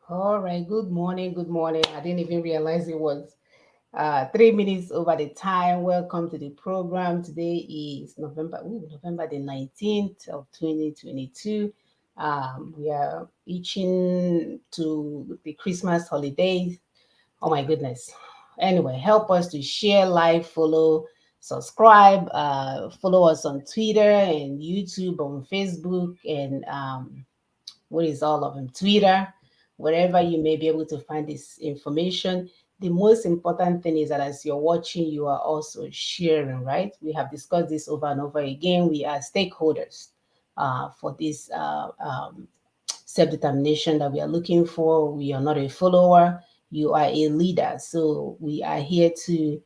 All right, good morning, good morning. I didn't even realize it was 3 minutes over the time. Welcome to the program. Today is November the 19th of 2022. We are reaching to the Christmas holidays. Oh my goodness. Anyway, help us to share, like, follow, subscribe, follow us on Twitter and YouTube, on Facebook, and what is all of them, Twitter, wherever you may be able to find this information. The most important thing is that as you're watching, you are also sharing, right? We have discussed this over and over again. We are stakeholders for this self-determination that we are looking for. We are not a follower, you are a leader. So we are here to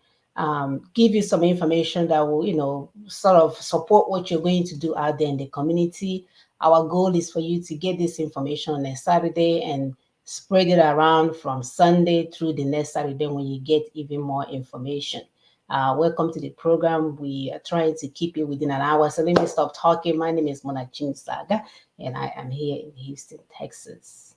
give you some information that will, sort of support what you're going to do out there in the community. Our goal is for you to get this information on a Saturday and spread it around from Sunday through the next Saturday when you get even more information. Welcome to the program. We are trying to keep it within an hour. So let me stop talking. My name is Mona Saga, and I am here in Houston, Texas.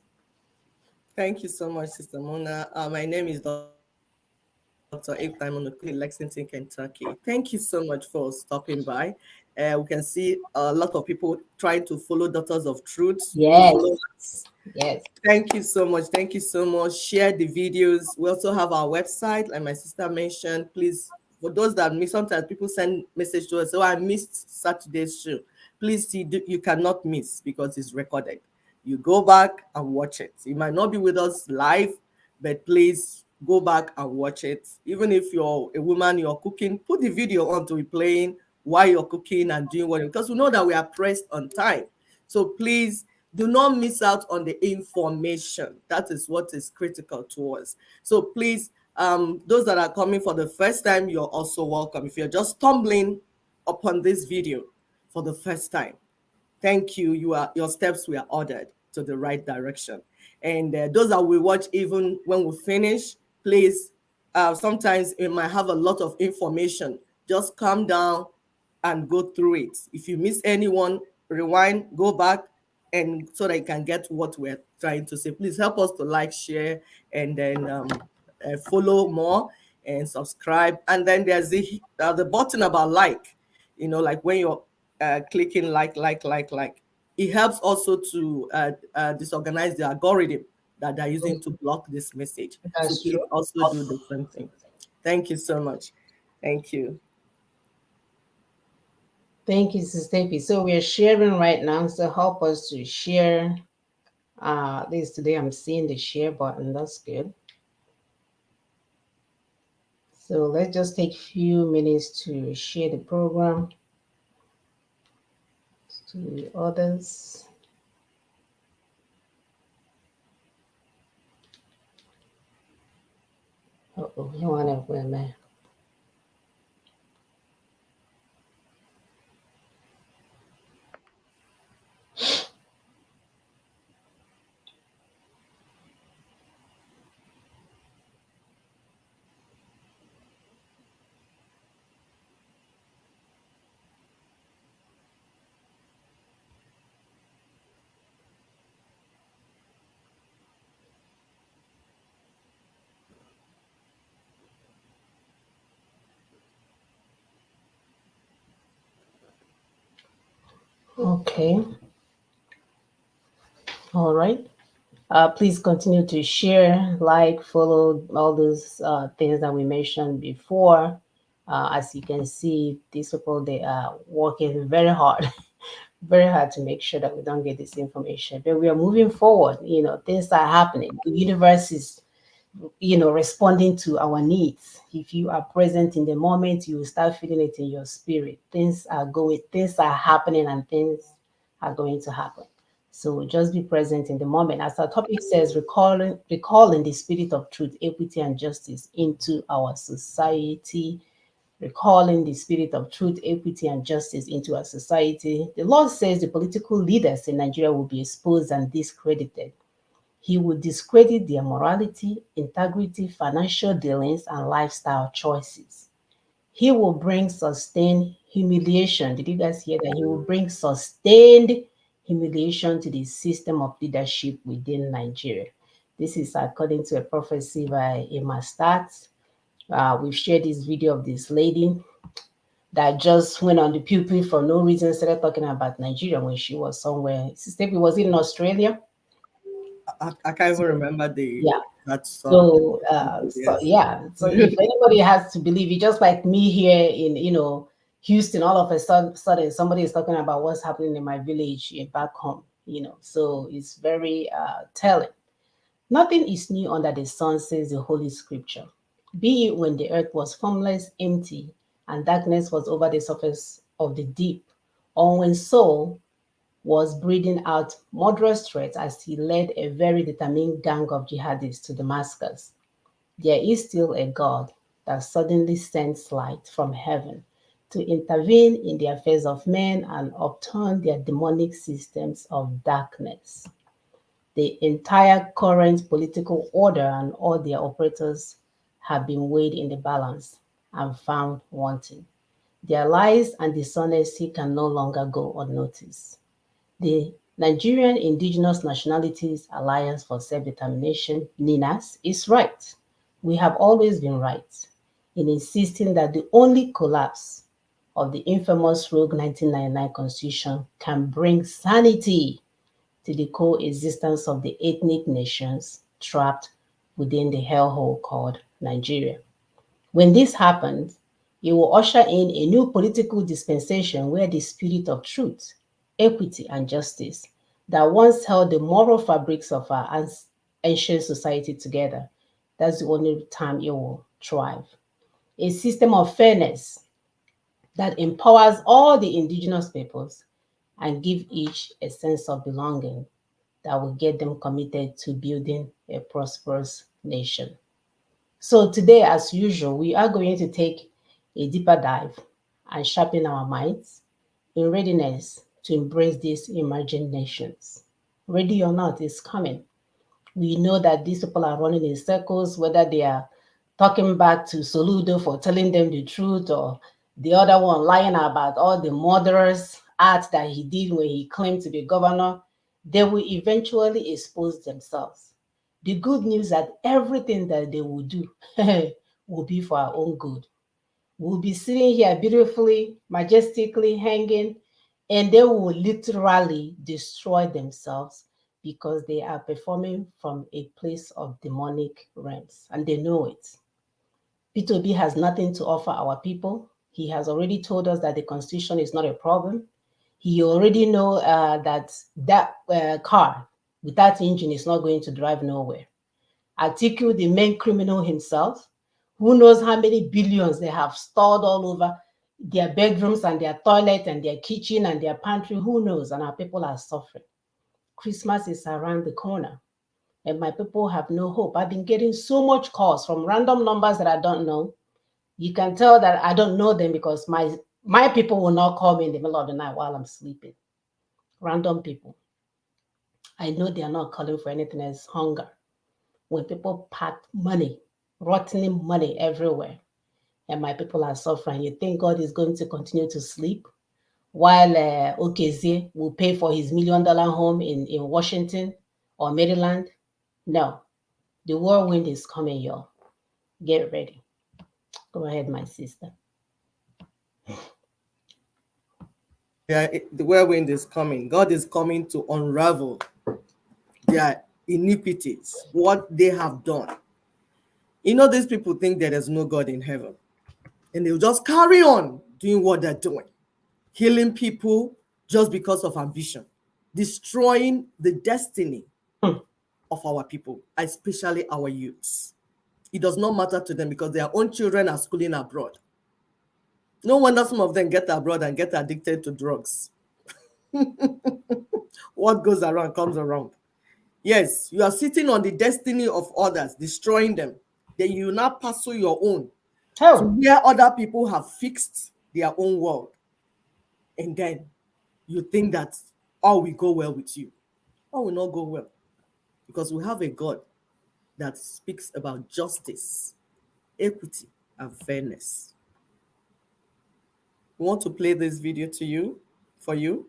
Thank you so much, Sister Mona. My name is Dr. Abe Diamond in Lexington, Kentucky. Thank you so much for stopping by. We can see a lot of people trying to follow Daughters of Truth, new Yes, followers. yes. Thank you so much. Thank you so much. Share the videos. We also have our website, like my sister mentioned. Please, for those that miss, sometimes people send message to us. Oh, I missed Saturday's show. Please see, you cannot miss because it's recorded. You go back and watch it. You might not be with us live, but please go back and watch it. Even if you're a woman, you're cooking, put the video on to be playing while you're cooking and doing what, because we know that we are pressed on time. So please do not miss out on the information. That is what is critical to us. So please, those that are coming for the first time, you're also welcome. If you're just stumbling upon this video for the first time, thank you. Your steps were ordered to the right direction. And those that will watch even when we finish, please, sometimes it might have a lot of information. Just calm down and go through it. If you miss anyone, rewind, go back, and so that you can get what we're trying to say. Please help us to like, share, and then follow more and subscribe. And then there's the button about like, like when you're clicking like, it helps also to disorganize the algorithm that they're using to block this message. So That's please true. also do the same thing. Thank you so much. Thank you. Thank you, Sister Steffi. So we are sharing right now. So help us to share. This today I'm seeing the share button. That's good. So let's just take a few minutes to share the program to the others. Oh, you want to wait, man. Okay. All right. Please continue to share, like, follow all those things that we mentioned before. As you can see, these people, they are working very hard, very hard to make sure that we don't get this information. But we are moving forward. Things are happening. The universe is, responding to our needs. If you are present in the moment, you will start feeling it in your spirit. Things are happening, and things are going to happen. So just be present in the moment. As our topic says, recalling the spirit of truth, equity, and justice into our society. Recalling the spirit of truth, equity, and justice into our society. The Lord says the political leaders in Nigeria will be exposed and discredited. He will discredit their morality, integrity, financial dealings, and lifestyle choices. He will bring sustained humiliation. Did you guys hear that? He will bring sustained humiliation to the system of leadership within Nigeria. This is according to a prophecy by Emma Stats. We've shared this video of this lady that just went on the pulpit for no reason, started talking about Nigeria when she was somewhere. Sister, was it in Australia? I can't even remember Yeah. that song. So, Yes. yeah. So if anybody has to believe it, just like me here in, Houston, all of a sudden somebody is talking about what's happening in my village back home, So it's very telling. Nothing is new under the sun, says the Holy Scripture. Be it when the earth was formless, empty, and darkness was over the surface of the deep, or when Saul was breathing out murderous threats as he led a very determined gang of jihadists to Damascus. There is still a God that suddenly sends light from heaven to intervene in the affairs of men and upturn their demonic systems of darkness. The entire current political order and all their operators have been weighed in the balance and found wanting. Their lies and dishonesty can no longer go unnoticed. The Nigerian Indigenous Nationalities Alliance for Self-Determination, NINAS, is right. We have always been right in insisting that the only collapse of the infamous Rogue 1999 Constitution can bring sanity to the coexistence of the ethnic nations trapped within the hellhole called Nigeria. When this happens, it will usher in a new political dispensation where the spirit of truth, equity, and justice that once held the moral fabrics of our ancient society together, that's the only time it will thrive. A system of fairness that empowers all the indigenous peoples and give each a sense of belonging that will get them committed to building a prosperous nation. So today, as usual, we are going to take a deeper dive and sharpen our minds in readiness to embrace these emerging nations. Ready or not, it's coming. We know that these people are running in circles, whether they are talking back to Soludo for telling them the truth or the other one lying about all the murderous acts that he did when he claimed to be governor. They will eventually expose themselves. The good news that everything that they will do will be for our own good. We'll be sitting here beautifully, majestically hanging, and they will literally destroy themselves because they are performing from a place of demonic realms and they know it. P2B has nothing to offer our people. He has already told us that the constitution is not a problem. He already know that car without engine is not going to drive nowhere. Atiku, the main criminal himself, who knows how many billions they have stored all over their bedrooms and their toilet and their kitchen and their pantry, who knows? And our people are suffering. Christmas is around the corner and my people have no hope. I've been getting so much calls from random numbers that I don't know. You can tell that I don't know them because my people will not call me in the middle of the night while I'm sleeping. Random people. I know they are not calling for anything else, hunger. When people pack money, rotting money everywhere, and my people are suffering, you think God is going to continue to sleep while Okezie will pay for his $1 million home in Washington or Maryland? No, the whirlwind is coming, y'all. Get ready. Go ahead, my sister. Yeah, the whirlwind is coming. God is coming to unravel their iniquities, what they have done. These people think there is no God in heaven, and they'll just carry on doing what they're doing, killing people just because of ambition, destroying the destiny of our people, especially our youths. It does not matter to them because their own children are schooling abroad. No wonder some of them get abroad and get addicted to drugs. What goes around comes around. Yes, you are sitting on the destiny of others, destroying them. Then you now pursue your own to where other people have fixed their own world. And then you think that all will go well with you. All will not go well. Because we have a God that speaks about justice, equity, and fairness. We want to play this video for you.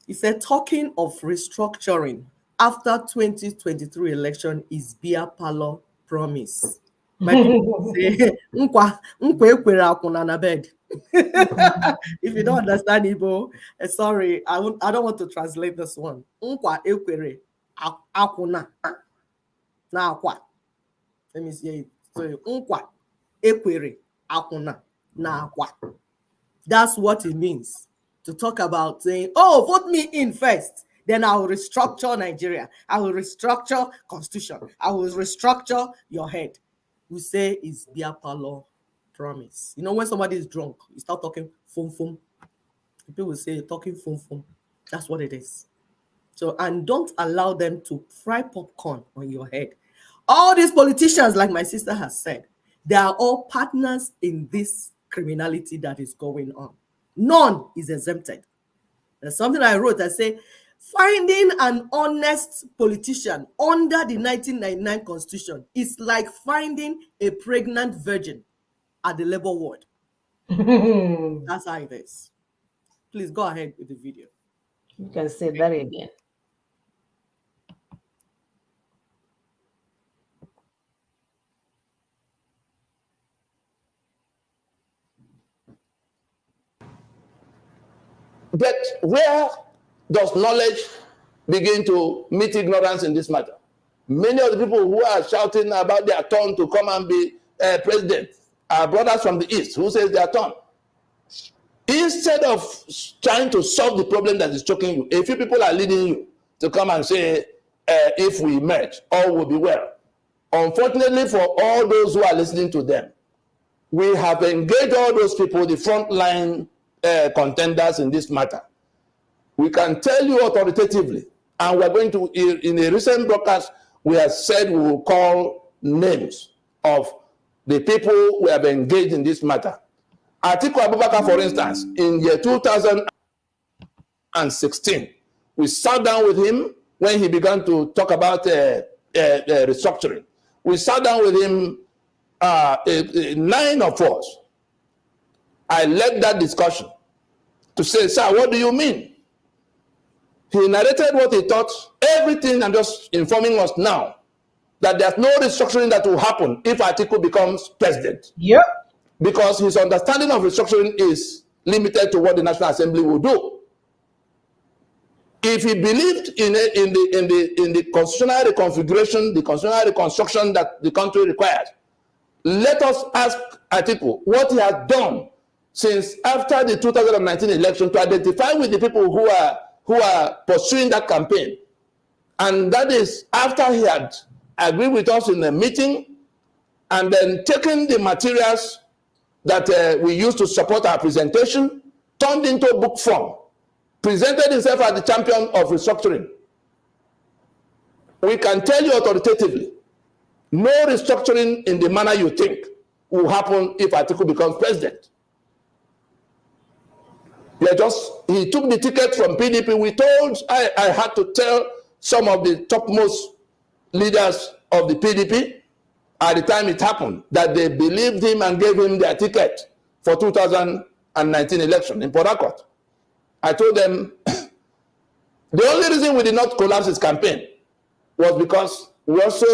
He said, talking of restructuring after 2023 election is beer parlor promise. My people say, nkwa ekwere akwụna na bed. If you don't understand Igbo, sorry, I don't want to translate this one. Nkwa ekwere akwụna na akwa. Let me see it. So, nkwa ekwere akwụna na akwa. That's what it means to talk about saying, oh, vote me in first. Then I will restructure Nigeria. I will restructure constitution. I will restructure your head. We say it's beer parlor promise. You know, when somebody is drunk, you start talking fum. People will say you're talking fum. That's what it is. So, and don't allow them to fry popcorn on your head. All these politicians, like my sister has said, they are all partners in this criminality that is going on. None is exempted. There's something I wrote that say, finding an honest politician under the 1999 Constitution is like finding a pregnant virgin at the labor ward. That's how it is. Please go ahead with the video. You can say that again. But where does knowledge begin to meet ignorance in this matter? Many of the people who are shouting about their turn to come and be president are brothers from the East who says their turn. Instead of trying to solve the problem that is choking you, a few people are leading you to come and say, if we merge, all will be well. Unfortunately for all those who are listening to them, we have engaged all those people, the frontline contenders in this matter. We can tell you authoritatively, and we're going to, in a recent broadcast, we have said we will call names of the people we have engaged in this matter. Atiku Abubakar, for instance, in year 2016, we sat down with him when he began to talk about restructuring. We sat down with him, 9 of us. I led that discussion to say, sir, what do you mean? He narrated what he thought, everything, and just informing us now that there's no restructuring that will happen if Atiku becomes president. Yep. Because his understanding of restructuring is limited to what the National Assembly will do. If he believed in the constitutional reconfiguration, the constitutional reconstruction that the country requires, let us ask Atiku what he has done since after the 2019 election to identify with the people who are pursuing that campaign. And that is after he had agreed with us in a meeting and then taken the materials that we used to support our presentation, turned into book form, presented himself as the champion of restructuring. We can tell you authoritatively, no restructuring in the manner you think will happen if Atiku becomes president. He took the ticket from PDP. I had to tell some of the topmost leaders of the PDP at the time it happened that they believed him and gave him their ticket for 2019 election in Port Harcourt. I told them the only reason we did not collapse his campaign was because we also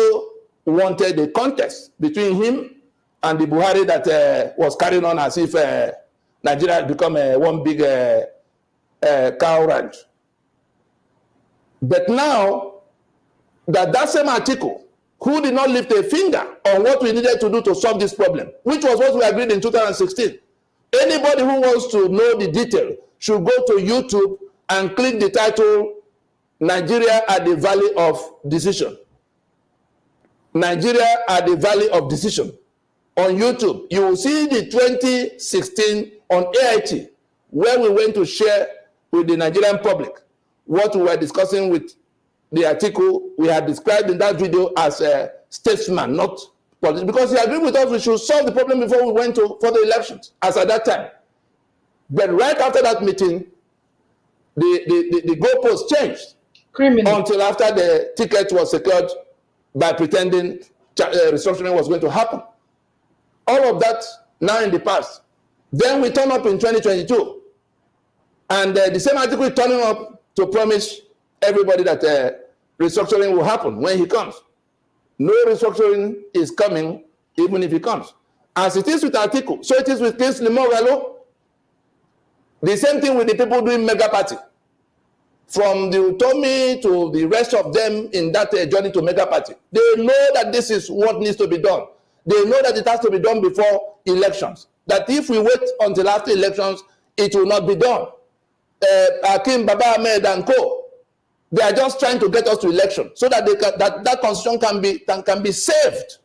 wanted a contest between him and the Buhari that was carrying on as if Nigeria had become one big cow ranch. But now that same Atiku, who did not lift a finger on what we needed to do to solve this problem, which was what we agreed in 2016. Anybody who wants to know the detail should go to YouTube and click the title, Nigeria at the Valley of Decision. Nigeria at the Valley of Decision. On YouTube, you will see the 2016 on AIT, where we went to share with the Nigerian public what we were discussing with the Atiku we had described in that video as a statesman, not politician, because he agreed with us we should solve the problem before we went for the elections, as at that time. But right after that meeting, the goalpost changed. Criminal. Until after the ticket was secured by pretending restructuring was going to happen. All of that now in the past. Then we turn up in 2022, and the same Atiku is turning up to promise everybody that restructuring will happen when he comes. No restructuring is coming even if he comes. As it is with Atiku, so it is with Kingsley Moghalu. The same thing with the people doing mega party. From the Utomi to the rest of them in that journey to mega party. They know that this is what needs to be done. They know that it has to be done before elections. That if we wait until after elections, it will not be done. Akim, Baba Ahmed and co, they are just trying to get us to election so that that constitution can be saved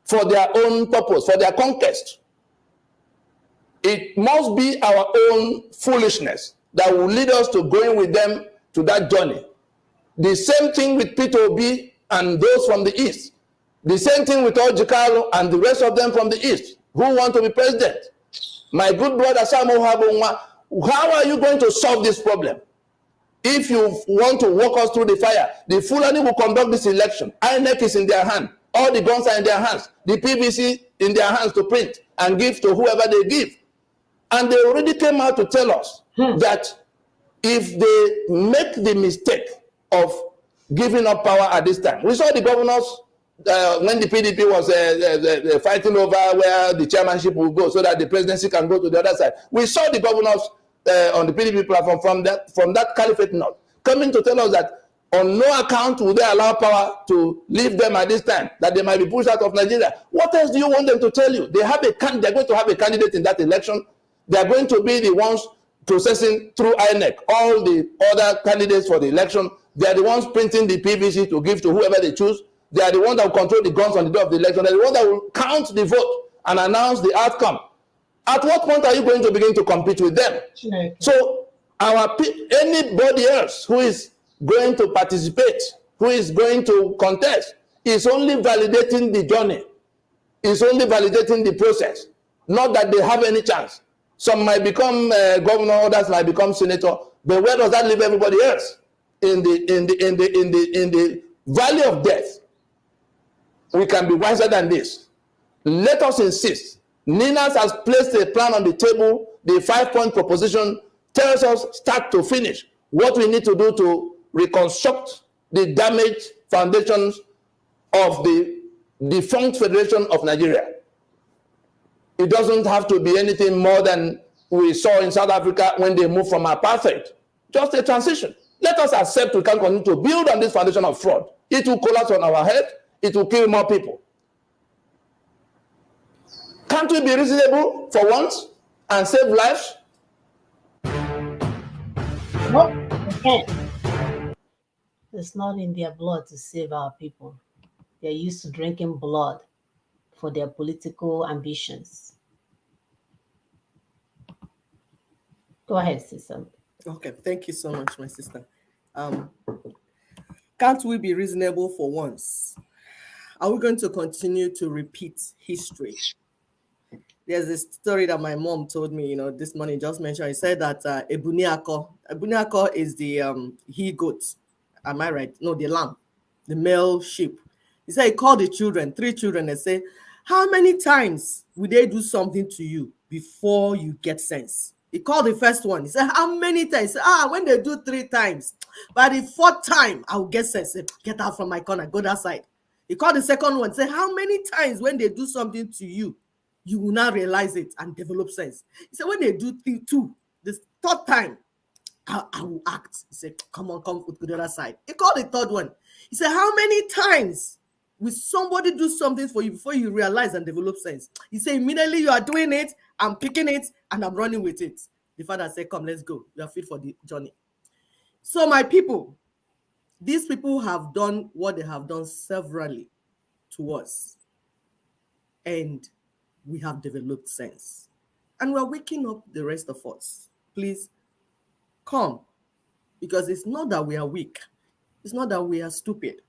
for their own purpose, for their conquest. It must be our own foolishness that will lead us to going with them to that journey. The same thing with Peter Obi and those from the East. The same thing with Orji Kalu and the rest of them from the East who want to be president. My good brother Samuel Habonwa, how are you going to solve this problem? If you want to walk us through the fire, the Fulani will conduct this election. INEC is in their hand. All the guns are in their hands. The PVC in their hands to print and give to whoever they give. And they already came out to tell us that if they make the mistake of giving up power at this time, we saw the governors when the PDP was fighting over where the chairmanship will go so that the presidency can go to the other side. We saw the governors on the PDP platform from that caliphate north coming to tell us that on no account will they allow power to leave them at this time, that they might be pushed out of Nigeria. What else do you want them to tell you? They're going to have a candidate in that election. They're going to be the ones processing through INEC all the other candidates for the election. They're the ones printing the PVC to give to whoever they choose. They are the ones that will control the guns on the day of the election. They're the ones that will count the vote and announce the outcome. At what point are you going to begin to compete with them? Okay. So anybody else who is going to participate, who is going to contest, is only validating the journey, is only validating the process, not that they have any chance. Some might become governor, others might become senator, but where does that leave everybody else? In the valley of death. We can be wiser than this. Let us insist. Ninas has placed a plan on the table. The 5-point proposition tells us start to finish what we need to do to reconstruct the damaged foundations of the defunct Federation of Nigeria. It doesn't have to be anything more than we saw in South Africa when they moved from apartheid. Just a transition. Let us accept we can continue to build on this foundation of fraud. It will collapse on our head. It will kill more people. Can't we be reasonable for once and save lives? No, we can't. It's not in their blood to save our people. They're used to drinking blood for their political ambitions. Go ahead, sister. Okay, thank you so much, my sister. Can't we be reasonable for once? Are we going to continue to repeat history? There's a story that my mom told me, this morning, just mentioned. He said that Ebuniako is the he-goat. Am I right? No, the lamb, the male sheep. He said he called the children, 3 children, and said, how many times will they do something to you before you get sense? He called the first one. He said, how many times? He said, when they do 3 times, by the 4th time, I will get sense. Say, get out from my corner, go that side. He called the second one, say, how many times when they do something to you, you will not realize it and develop sense? He said, when they do 2, the 3rd time, I will act. He said, come on, come to the other side. He called the 3rd one. He said, how many times will somebody do something for you before you realize and develop sense? He said, immediately you are doing it, I'm picking it, and I'm running with it. The father said, come, let's go. You are fit for the journey. So my people, these people have done what they have done severally to us. And we have developed sense. And we're waking up the rest of us. Please come. Because it's not that we are weak. It's not that we are stupid.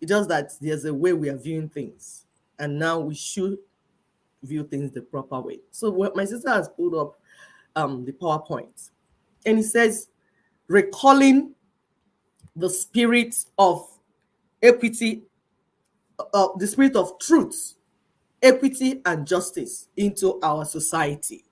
It's just that there's a way we are viewing things. And now we should view things the proper way. So what my sister has pulled up the PowerPoint. And it says, recalling the spirit of equity, the spirit of truth, equity, and justice into our society.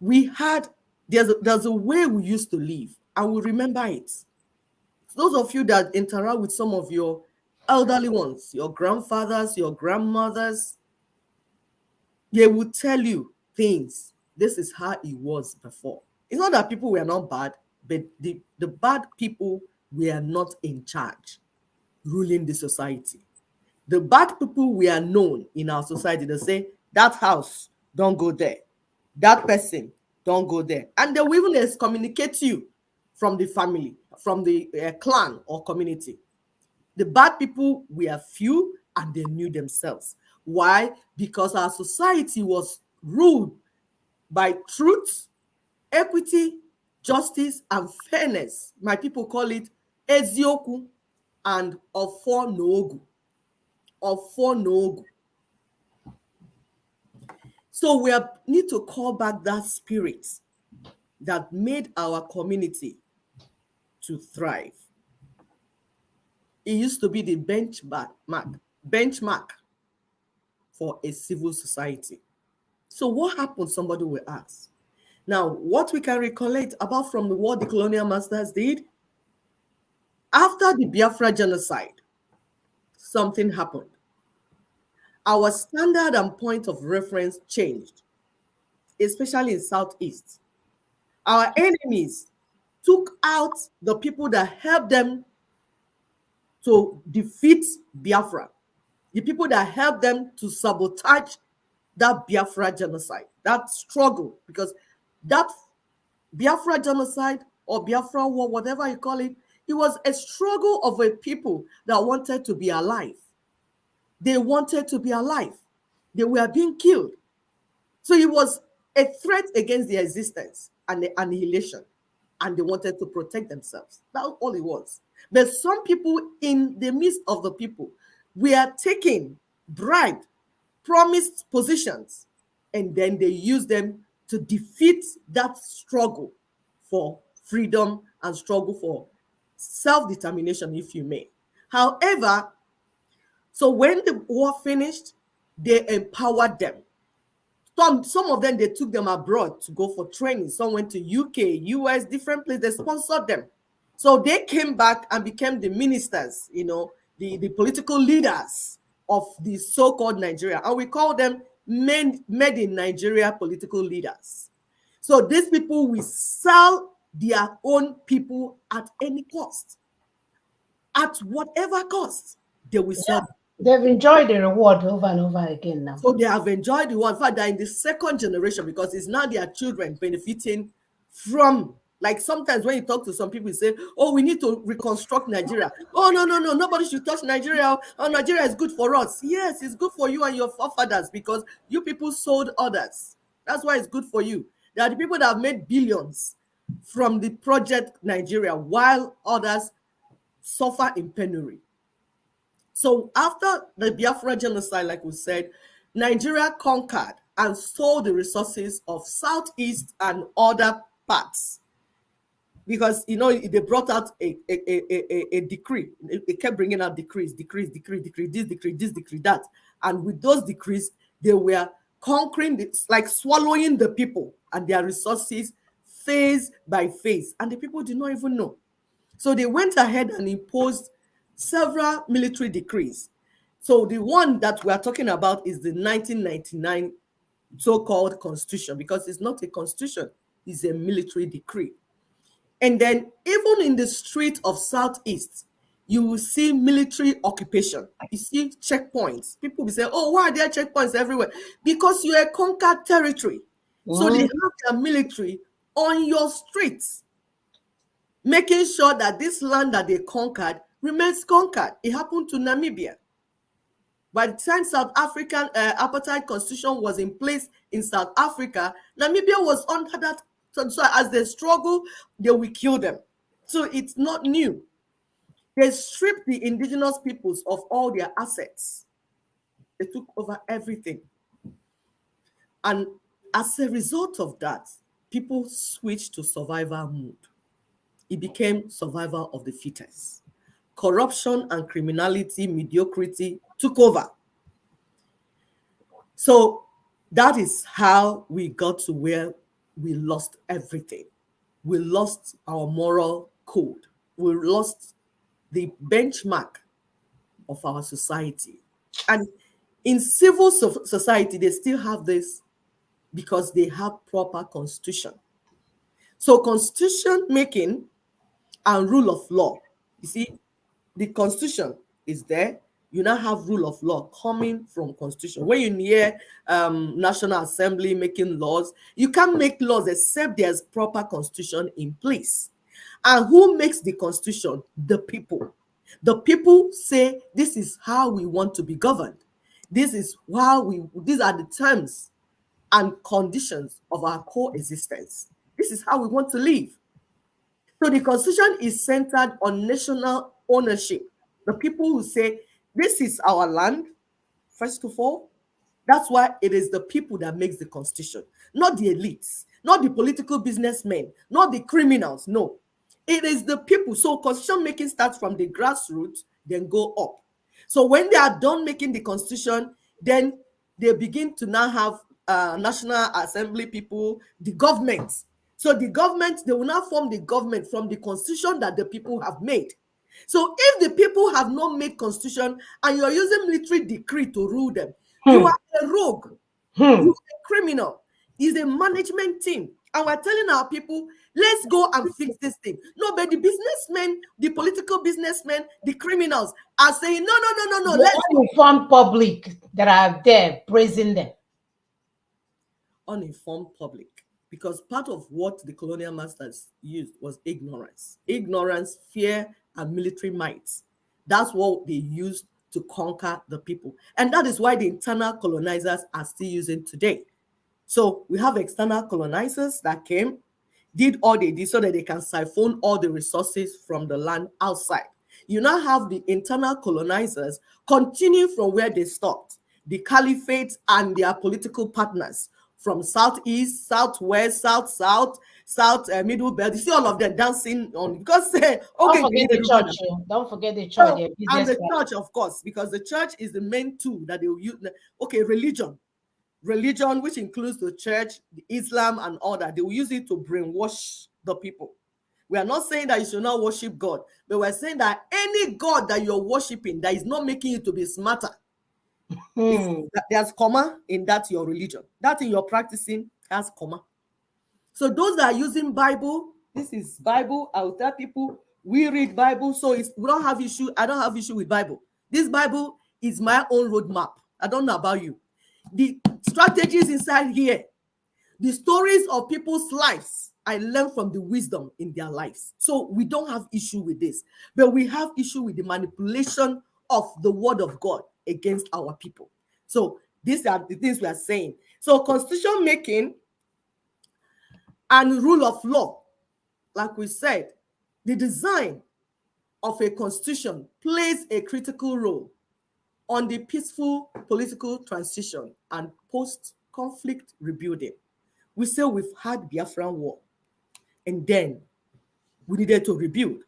There's a way we used to live, and we remember it. It's Those of you that interact with some of your elderly ones, your grandfathers, your grandmothers, they will tell you things. This is how it was before. It's not that people were not bad, but the bad people were not in charge, ruling the society. The bad people were known in our society. They say, that house, don't go there. That person, don't go there. And they will even excommunicate you from the family, from the clan or community. The bad people were few and they knew themselves. Why? Because our society was ruled by truth, equity, justice, and fairness. My people call it ezioku and ofo nogu. So we need to call back that spirit that made our community to thrive. It used to be the benchmark for a civil society. So what happened, somebody will ask. Now, what we can recollect about from what the colonial masters did, after the Biafra genocide, something happened. Our standard and point of reference changed, especially in Southeast. Our enemies took out the people that helped them to defeat Biafra, the people that helped them to sabotage that Biafra genocide, that struggle, because that Biafra genocide or Biafra war, whatever you call it, it was a struggle of a people that wanted to be alive. They wanted to be alive. They were being killed. So it was a threat against their existence and the annihilation, and they wanted to protect themselves. That's all it was. But some people in the midst of the people were taking, bribed, promised positions, and then they used them to defeat that struggle for freedom and struggle for self-determination, if you may. However, so when the war finished, they empowered them. Some of them, they took them abroad to go for training. Some went to UK, US, different places. They sponsored them. So they came back and became the ministers, the political leaders of the so-called Nigeria. And we call them made in Nigeria political leaders. So these people will sell their own people at any cost. At whatever cost, they will sell. They've enjoyed the reward over and over again now. So they have enjoyed the one. In fact, they're in the second generation because it's now their children benefiting from. Like sometimes when you talk to some people, you say, oh, we need to reconstruct Nigeria. Oh, no, nobody should touch Nigeria. Oh, Nigeria is good for us. Yes, it's good for you and your forefathers because you people sold others. That's why it's good for you. There are the people that have made billions from the project Nigeria while others suffer in penury. So after the Biafra genocide, like we said, Nigeria conquered and stole the resources of Southeast and other parts. Because, they brought out a decree. They kept bringing out decrees, this decree, that. And with those decrees, they were conquering, like swallowing the people and their resources phase by phase. And the people did not even know. So they went ahead and imposed several military decrees. So the one that we are talking about is the 1999 so-called constitution, because it's not a constitution, it's a military decree. And then even in the street of Southeast, you will see military occupation. You see checkpoints. People will say, oh, why are there checkpoints everywhere? Because you're a conquered territory. So they have their military on your streets, making sure that this land that they conquered remains conquered. It happened to Namibia. By the time South African apartheid constitution was in place in South Africa, Namibia was under that. So as they struggle, they will kill them. So it's not new. They stripped the indigenous peoples of all their assets. They took over everything. And as a result of that, people switched to survival mode. It became survival of the fittest. Corruption and criminality, mediocrity took over. So that is how we got to where we lost everything. We lost our moral code. We lost the benchmark of our society. And in civil society, they still have this because they have proper constitution. So constitution making and rule of law, you see, the constitution is there. You now have rule of law coming from constitution. When you hear National Assembly making laws, you can't make laws except there's proper constitution in place. And who makes the constitution? The people. The people say, this is how we want to be governed. These are the terms and conditions of our coexistence. This is how we want to live. So the constitution is centered on national ownership. The people who say, this is our land, first of all. That's why it is the people that makes the constitution, not the elites, not the political businessmen, not the criminals. No, it is the people. So constitution making starts from the grassroots, then go up. So when they are done making the constitution, then they begin to now have National Assembly people, the government. So the government, they will now form the government from the constitution that the people have made. So if the people have not made constitution and you're using military decree to rule them, you are a rogue, you are a criminal. It's a management team. And we're telling our people, let's go and fix this thing. No, but the businessmen, the political businessmen, the criminals are saying, no. Let's uninformed public that are there praising them. Uninformed public. Because part of what the colonial masters used was ignorance. Ignorance, fear, and military might. That's what they used to conquer the people. And that is why the internal colonizers are still using today. So we have external colonizers that came, did all they did so that they can siphon all the resources from the land outside. You now have the internal colonizers continue from where they stopped. The caliphate and their political partners from southeast, southwest, south, middle belt. You see all of them dancing on because okay. Don't forget the church. Don't forget the church. And the church, of course, because the church is the main tool that they will use. Okay, religion, which includes the church, the Islam, and all that. They will use it to brainwash the people. We are not saying that you should not worship God, but we're saying that any God that you're worshiping that is not making you to be smarter. There's comma in that your religion. That in your practicing has comma. So those that are using Bible, this is Bible. I will tell people we read Bible, so we don't have issue. I don't have issue with Bible. This Bible is my own roadmap. I don't know about you. The strategies inside here, the stories of people's lives, I learned from the wisdom in their lives. So we don't have issue with this, but we have issue with the manipulation of the word of God against our people. So these are the things we are saying. So constitution making and rule of law, like we said, the design of a constitution plays a critical role on the peaceful political transition and post-conflict rebuilding. We say we've had Biafran war, and then we needed to rebuild.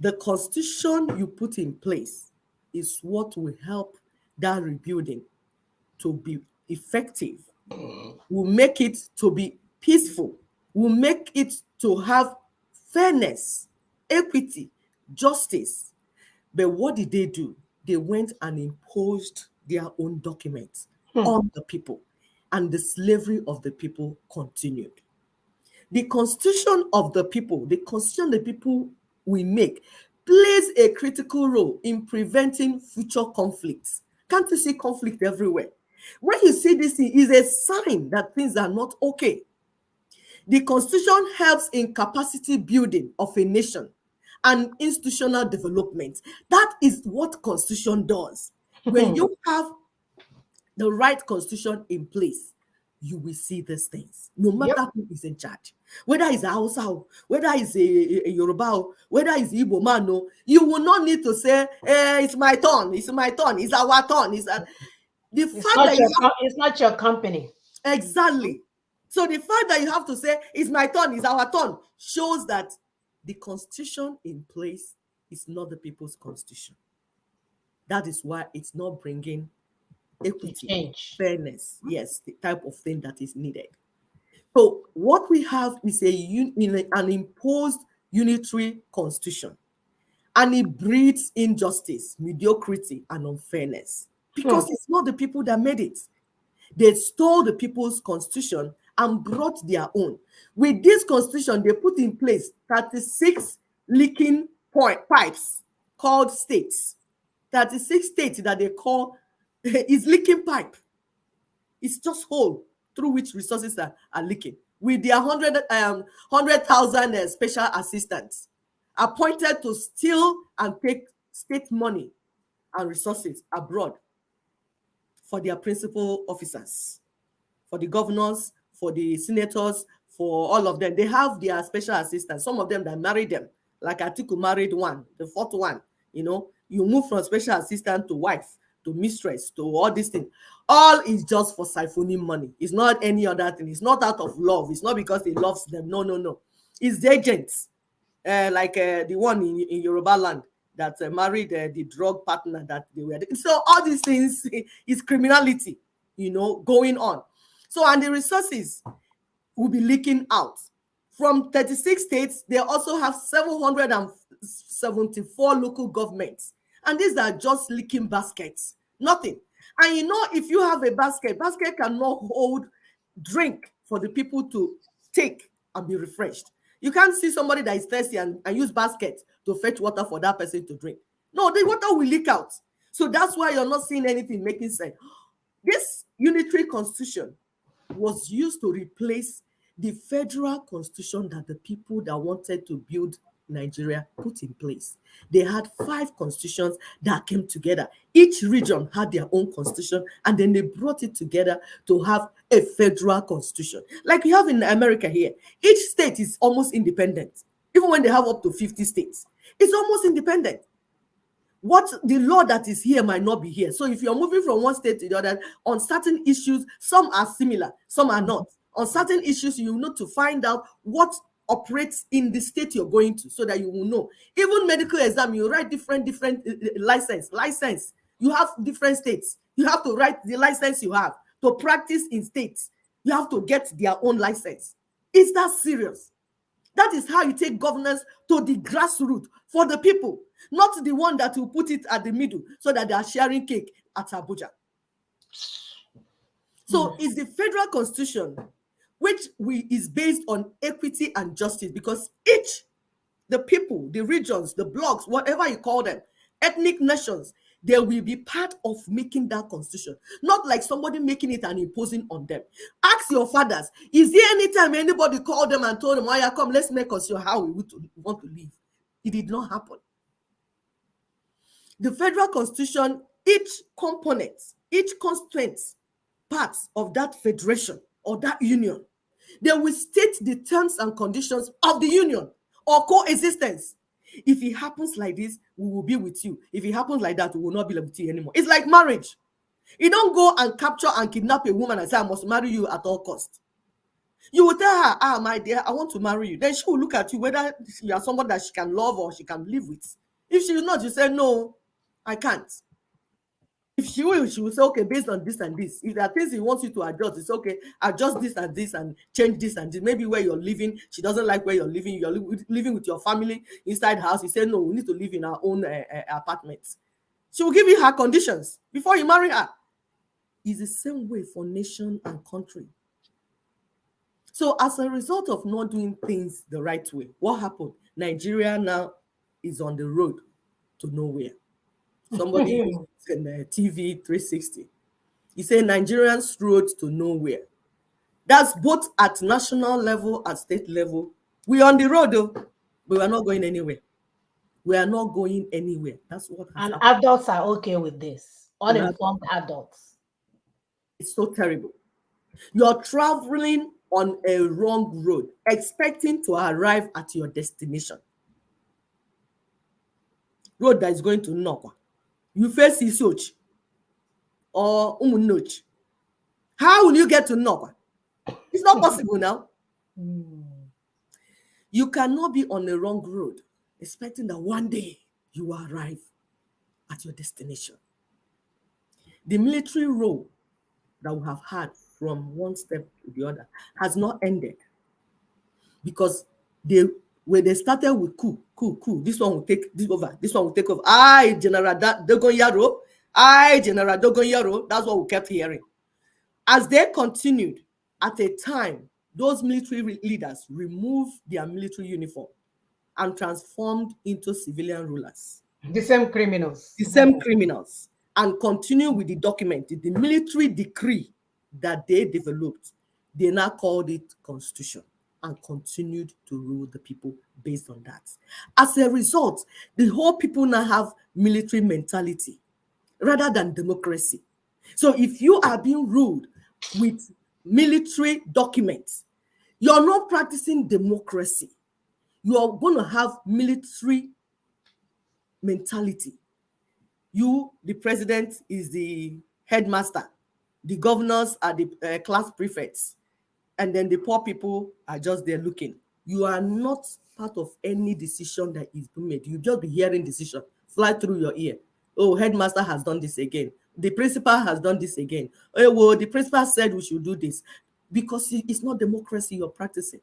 The constitution you put in place is what will help that rebuilding to be effective, will make it to be peaceful, will make it to have fairness, equity, justice. But what did they do? They went and imposed their own documents on the people, and the slavery of the people continued. The constitution of the people, the constitution the people we make, plays a critical role in preventing future conflicts. Can't you see conflict everywhere? When you see this thing, is a sign that things are not okay. The constitution helps in capacity building of a nation and institutional development. That is what constitution does. When you have the right constitution in place, you will see these things, no matter who is in charge. Whether it's a Hausa, whether it's a Yoruba, whether it's Igbo man, you will not need to say, it's my turn, it's my turn, it's our turn. It's not your company. Exactly. So the fact that you have to say, it's my turn, it's our turn, shows that the constitution in place is not the people's constitution. That is why it's not bringing equity, fairness, yes, the type of thing that is needed. So what we have is an imposed unitary constitution. And it breeds injustice, mediocrity, and unfairness. Because it's not the people that made it. They stole the people's constitution and brought their own. With this constitution, they put in place 36 leaking pipes called states. 36 states that they call is leaking pipe. It's just hole through which resources are leaking. With their 100,000 special assistants appointed to steal and take state money and resources abroad for their principal officers, for the governors, for the senators, for all of them. They have their special assistants. Some of them that married them, like Atiku married one, the fourth one. You know, you move from special assistant to wife, to mistress, to all these things. All is just for siphoning money. It's not any other thing. It's not out of love. It's not because he loves them. No, no, no. It's the agents, like the one in Yoruba land that married the drug partner that they were. So all these things is criminality, you know, going on. So, and the resources will be leaking out. From 36 states, they also have 774 local governments. And these are just leaking baskets, nothing. And you know, if you have a basket cannot hold drink for the people to take and be refreshed. You can't see somebody that is thirsty and use basket to fetch water for that person to drink. No, the water will leak out. So that's why you're not seeing anything making sense. This unitary constitution was used to replace the federal constitution that the people that wanted to build Nigeria put in place. They had 5 constitutions that came together. Each region had their own constitution, and then they brought it together to have a federal constitution. Like we have in America here, each state is almost independent. Even when they have up to 50 states, it's almost independent. What the law that is here might not be here. So if you're moving from one state to the other, on certain issues, some are similar, some are not. On certain issues, you need to find out what operates in the state you're going to so that you will know. Even medical exam, you write different license. You have different states. You have to write the license you have to practice in states. You have to get their own license. Is that serious? That is how you take governance to the grassroots for the people, not the one that will put it at the middle so that they are sharing cake at Abuja. So it's the federal constitution which is based on equity and justice, because the people, the regions, the blocks, whatever you call them, ethnic nations, they will be part of making that constitution, not like somebody making it and imposing on them. Ask your fathers, is there any time anybody called them and told them, "Aya, come, let's make us your how we want to live"? It did not happen. The federal constitution, each component, each constituent parts of that federation or that union, they will state the terms and conditions of the union or coexistence. If it happens like this, we will be with you. If it happens like that, we will not be with you anymore. It's like marriage. You don't go and capture and kidnap a woman and say, "I must marry you at all costs." You will tell her, "Ah, my dear, I want to marry you." Then she will look at you whether you are someone that she can love or she can live with. If she will not, you say, "No, I can't." If she will say, "Okay, based on this and this." If there are things he wants you to adjust, it's okay, adjust this and this and change this and this. Maybe where you're living, she doesn't like where you're living living with your family inside house. You say, "No, we need to live in our own apartments." She will give you her conditions before you marry her. It's the same way for nation and country. So as a result of not doing things the right way, what happened? Nigeria now is on the road to nowhere. Somebody in TV 360. He said Nigerians road to nowhere. That's both at national level and state level. We're on the road though, but we are not going anywhere. We are not going anywhere. That's what has And happened. adults are okay with this. Uninformed adults. It's so terrible. You're traveling on a wrong road, expecting to arrive at your destination. Road that is going to Nnokwa. You face Isochi or Umunnochi. How will you get to Nnokwa? It's not possible now. You cannot be on the wrong road, expecting that one day you will arrive at your destination. The military role that we have had from one step to the other has not ended, because they where they started with coup. This one will take this over. This one will take over. I, General Dogonyaro. I, General Dogonyaro. That's what we kept hearing. As they continued, at a time, those military leaders removed their military uniform and transformed into civilian rulers. The same criminals. The same criminals. And continue with the document, the military decree that they developed. They now called it Constitution and continued to rule the people based on that. As a result, the whole people now have military mentality rather than democracy. So if you are being ruled with military documents, you're not practicing democracy. You are going to have military mentality. You, the president, is the headmaster. The governors are the class prefects. And then the poor people are just there looking. You are not part of any decision that is being made. You just be hearing decision fly through your ear. Oh, headmaster has done this again. The principal has done this again. Oh, well, the principal said we should do this. Because it's not democracy you're practicing.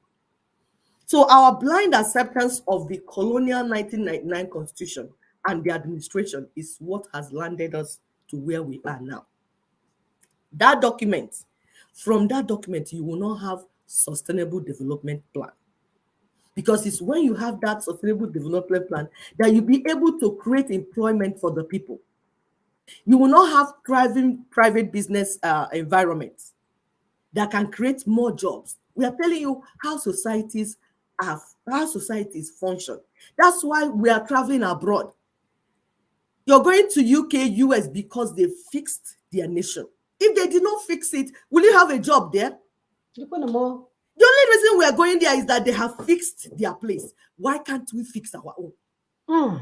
So our blind acceptance of the colonial 1999 constitution and the administration is what has landed us to where we are now. That document, from that document, you will not have sustainable development plan. Because it's when you have that sustainable development plan that you'll be able to create employment for the people. You will not have thriving private business environments that can create more jobs. We are telling you how societies function. That's why we are traveling abroad. You're going to UK, US because they fixed their nation. If they did not fix it, will you have a job there? The only reason we are going there is that they have fixed their place. Why can't we fix our own?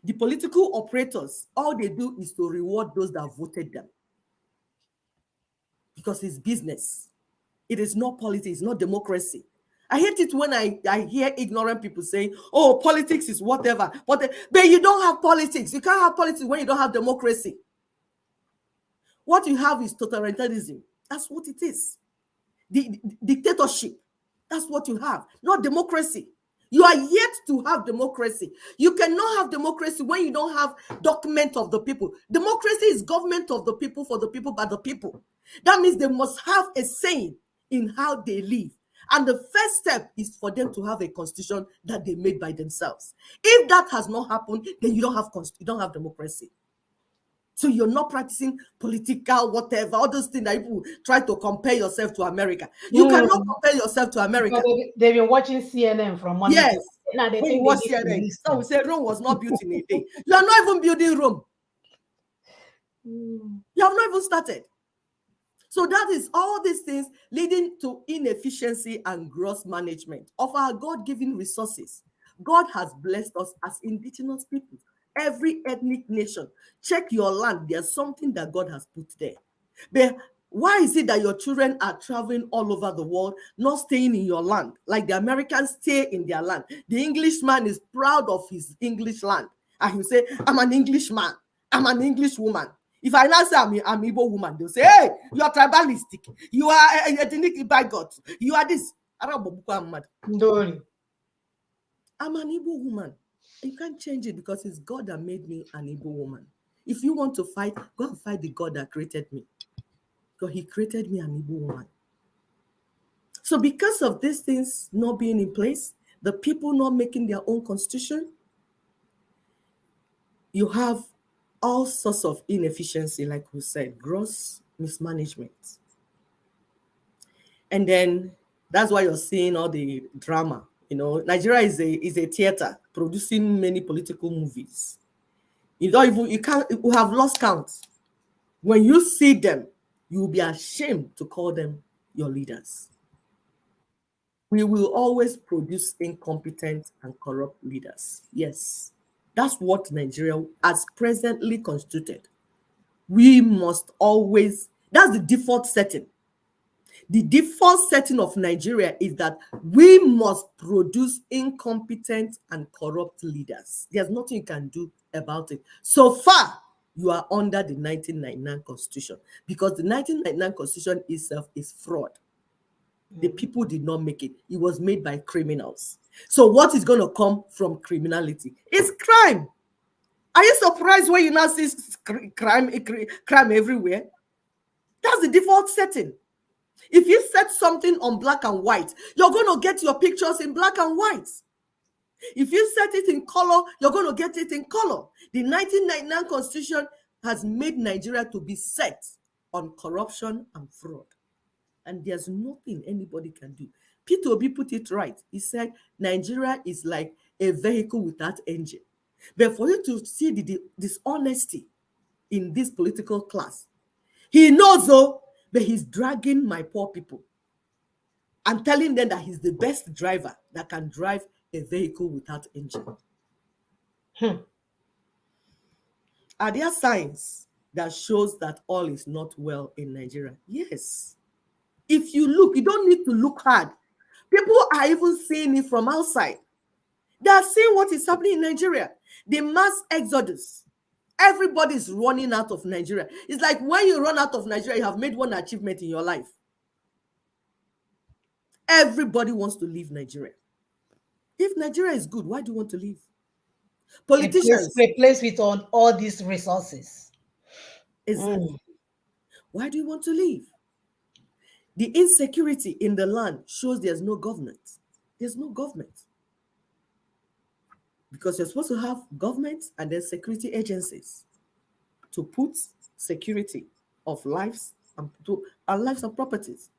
The political operators, all they do is to reward those that voted them. Because it's business. It is not politics, it's not democracy. I hate it when I hear ignorant people saying, oh, politics is whatever. But you don't have politics. You can't have politics when you don't have democracy. What you have is totalitarianism. That's what it is. The dictatorship. That's what you have, not democracy. You are yet to have democracy. You cannot have democracy when you don't have document of the people. Democracy is government of the people, for the people, by the people. That means they must have a say in how they live. And the first step is for them to have a constitution that they made by themselves. If that has not happened, then you don't have democracy. So you're not practicing political whatever, all those things that people try to compare yourself to America. You cannot compare yourself to America. They've been watching CNN from one. Yes. Now they When think you watch CNN, so we say Rome was not built in a day. You are not even building Rome. You have not even started. So that is all these things leading to inefficiency and gross management of our God-given resources. God has blessed us as indigenous people. Every ethnic nation, check your land. There's something that God has put there. But why is it that your children are traveling all over the world, not staying in your land? Like the Americans stay in their land. The Englishman is proud of his English land. And he'll say, I'm an Englishman. I'm an English woman. If I now say I'm Igbo woman, they'll say, hey, you are tribalistic. You are ethnic by God. You are this. I'm an Igbo woman. You can't change it because it's God that made me an Igbo woman. If you want to fight, go and fight the God that created me. Because he created me an Igbo woman. So because of these things not being in place, the people not making their own constitution, you have all sorts of inefficiency, like we said, gross mismanagement. And then that's why you're seeing all the drama. You know, Nigeria is a theater producing many political movies. You have lost count. When you see them, you will be ashamed to call them your leaders. We will always produce incompetent and corrupt leaders. Yes, that's what Nigeria has presently constituted. We must always, that's the default setting. The default setting of Nigeria is that we must produce incompetent and corrupt leaders. There's nothing you can do about it. So far, you are under the 1999 Constitution because the 1999 Constitution itself is fraud. The people did not make it. It was made by criminals. So what is going to come from criminality? It's crime. Are you surprised when you now see crime everywhere? That's the default setting. If you set something on black and white, you're going to get your pictures in black and white. If you set it in color, you're going to get it in color. The 1999 Constitution has made Nigeria to be set on corruption and fraud. And there's nothing anybody can do. Peter Obi put it right. He said, Nigeria is like a vehicle without engine. But for you to see the dishonesty in this political class, he knows though, but he's dragging my poor people and telling them that he's the best driver that can drive a vehicle without engine. Are there signs that shows that all is not well in Nigeria? Yes. If you look, you don't need to look hard. People are even seeing it from outside. They are seeing what is happening in Nigeria. The mass exodus. Everybody's running out of Nigeria. It's like when you run out of Nigeria, you have made one achievement in your life. Everybody wants to leave Nigeria. If Nigeria is good, why do you want to leave? Politicians. Replace with all these resources. Exactly. Why do you want to leave? The insecurity in the land shows there's no government. There's no government. Because you're supposed to have government and then security agencies to put security of lives and lives and properties.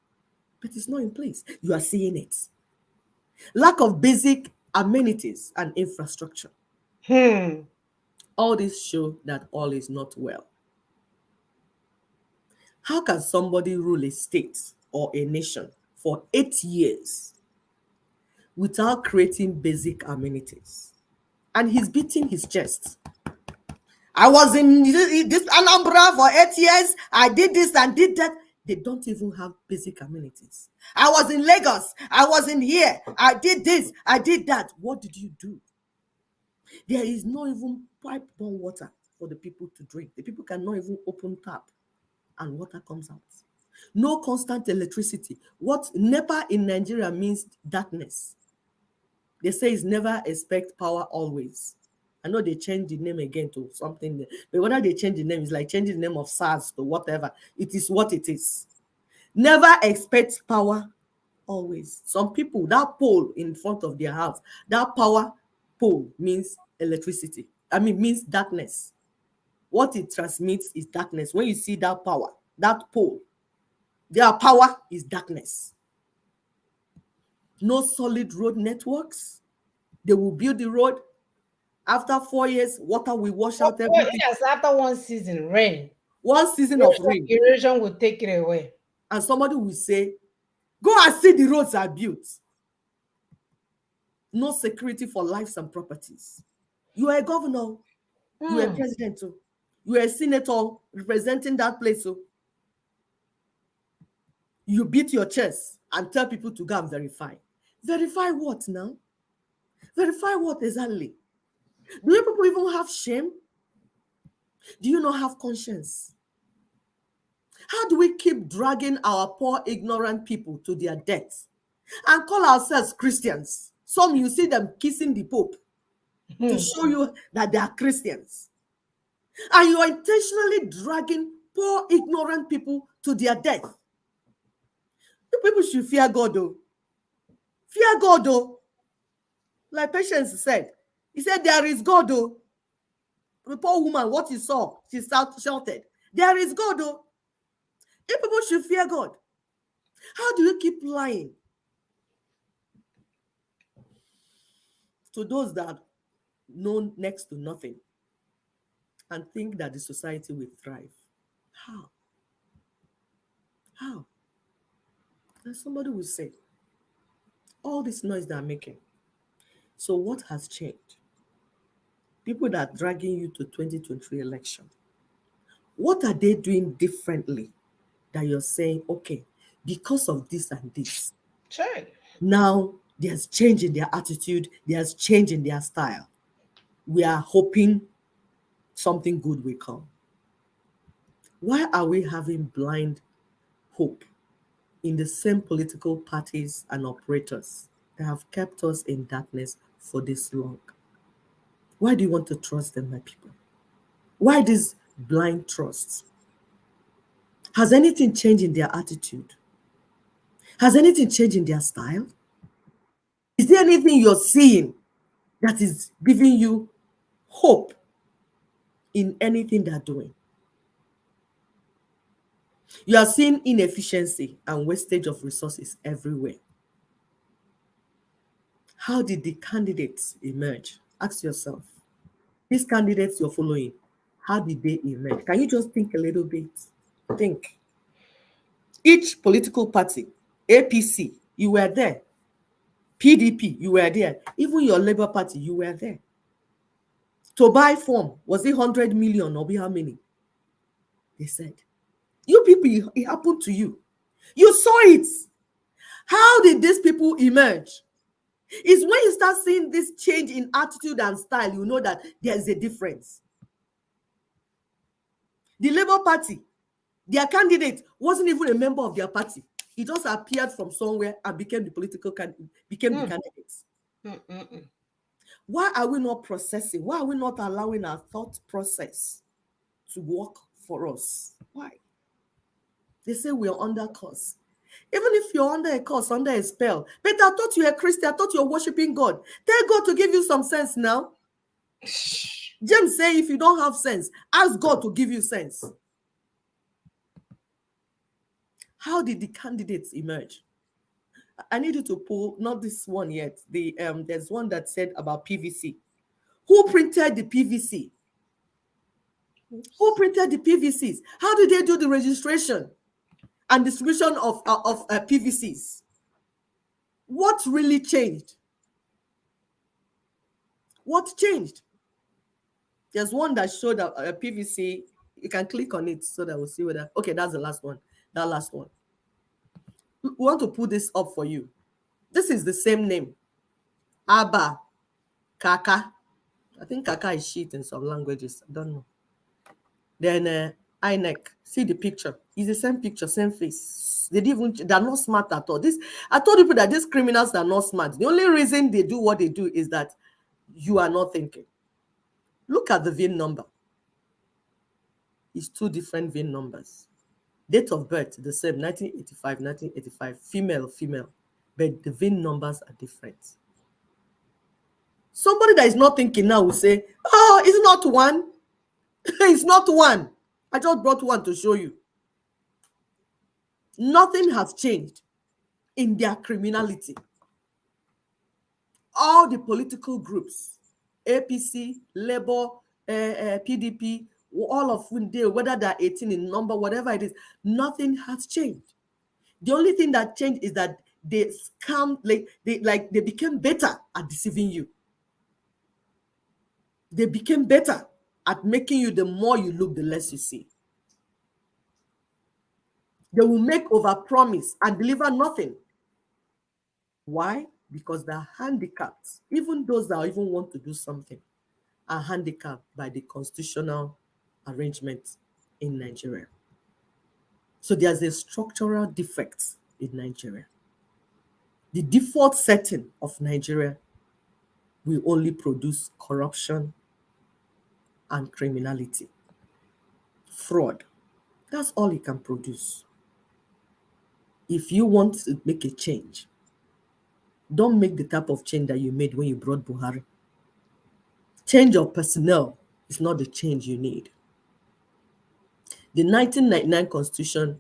But it's not in place. You are seeing it. Lack of basic amenities and infrastructure. All this show that all is not well. How can somebody rule a state or a nation for 8 years without creating basic amenities? And he's beating his chest. I was in this Anambra for 8 years. I did this and did that. They don't even have basic amenities. I was in Lagos. I was in here. I did this. I did that. What did you do? There is no even pipe-borne water for the people to drink. The people cannot even open tap and water comes out. No constant electricity. What NEPA in Nigeria means darkness. They say it's never expect power always. I know they changed the name again to something, but whether they change the name, it's like changing the name of SARS to whatever. It is what it is. Never expect power always. Some people, that pole in front of their house, that power pole means electricity. Means darkness. What it transmits is darkness. When you see that power, that pole, their power is darkness. No solid road networks. They will build the road. After 4 years, water will wash out everything. Yes, after one season, rain. One season of rain. Erosion will take it away. And somebody will say, go and see the roads are built. No security for lives and properties. You are a governor. You are a president too. You are a senator representing that place. So you beat your chest and tell people to go and verify. Verify what now? Verify what exactly? Do you people even have shame? Do you not have conscience? How do we keep dragging our poor, ignorant people to their deaths and call ourselves Christians? Some you see them kissing the Pope to show you that they are Christians. And you are intentionally dragging poor, ignorant people to their death. You people should fear God, though. Fear God, though. Like Patience said, he said, there is God, though. The poor woman, what he saw, she shouted, there is God, though. You people should fear God. How do you keep lying to those that know next to nothing and think that the society will thrive? How? How? And somebody will say, all this noise they're making. So what has changed? People that are dragging you to 2023 election, what are they doing differently that you're saying, okay, because of this and this, Sure. now there's change in their attitude, there's change in their style. We are hoping something good will come. Why are we having blind hope in the same political parties and operators that have kept us in darkness for this long. Why do you want to trust them, my people? Why this blind trust? Has anything changed in their attitude? Has anything changed in their style? Is there anything you're seeing that is giving you hope in anything they're doing? You are seeing inefficiency and wastage of resources everywhere. How did the candidates emerge? Ask yourself. These candidates you're following, how did they emerge? Can you just think a little bit? Think. Each political party, APC, you were there. PDP, you were there. Even your Labour Party, you were there. To buy form, was it 100 million or how many? They said. You people, it happened to you. You saw it. How did these people emerge? It's when you start seeing this change in attitude and style, you know that there's a difference. The Labour Party, their candidate wasn't even a member of their party. He just appeared from somewhere and became the political candidate, became the candidates. Why are we not processing? Why are we not allowing our thought process to work for us? Why? They say we are under curse. Even if you're under a curse, under a spell. But I thought you were a Christian. I thought you were worshiping God. Tell God to give you some sense now. James say if you don't have sense, ask God to give you sense. How did the candidates emerge? I need you to pull, not this one yet. There's one that said about PVC. Who printed the PVC? Who printed the PVCs? How did they do the registration and distribution of PVCs? What really changed? What changed? There's one that showed a PVC. You can click on it so that we'll see whether. Okay, that's the last one. That last one. We want to put this up for you. This is the same name. Abba, Kaka. I think Kaka is shit in some languages. I don't know. Then INEC. See the picture. It's the same picture, same face. They're not smart at all. I told people that these criminals are not smart. The only reason they do what they do is that you are not thinking. Look at the VIN number. It's two different VIN numbers. Date of birth, the same, 1985, female. But the VIN numbers are different. Somebody that is not thinking now will say, oh, it's not one. It's not one. I just brought one to show you. Nothing has changed in their criminality. All the political groups, APC, Labour, PDP, all of them, whether they're 18 in number, whatever it is, nothing has changed. The only thing that changed is that they scam, they became better at deceiving you. They became better at making you, the more you look, the less you see. They will make overpromise and deliver nothing. Why? Because they're handicapped. Even those that even want to do something are handicapped by the constitutional arrangement in Nigeria. So there's a structural defect in Nigeria. The default setting of Nigeria will only produce corruption and criminality, fraud. That's all it can produce. If you want to make a change, don't make the type of change that you made when you brought Buhari. Change of personnel is not the change you need. The 1999 Constitution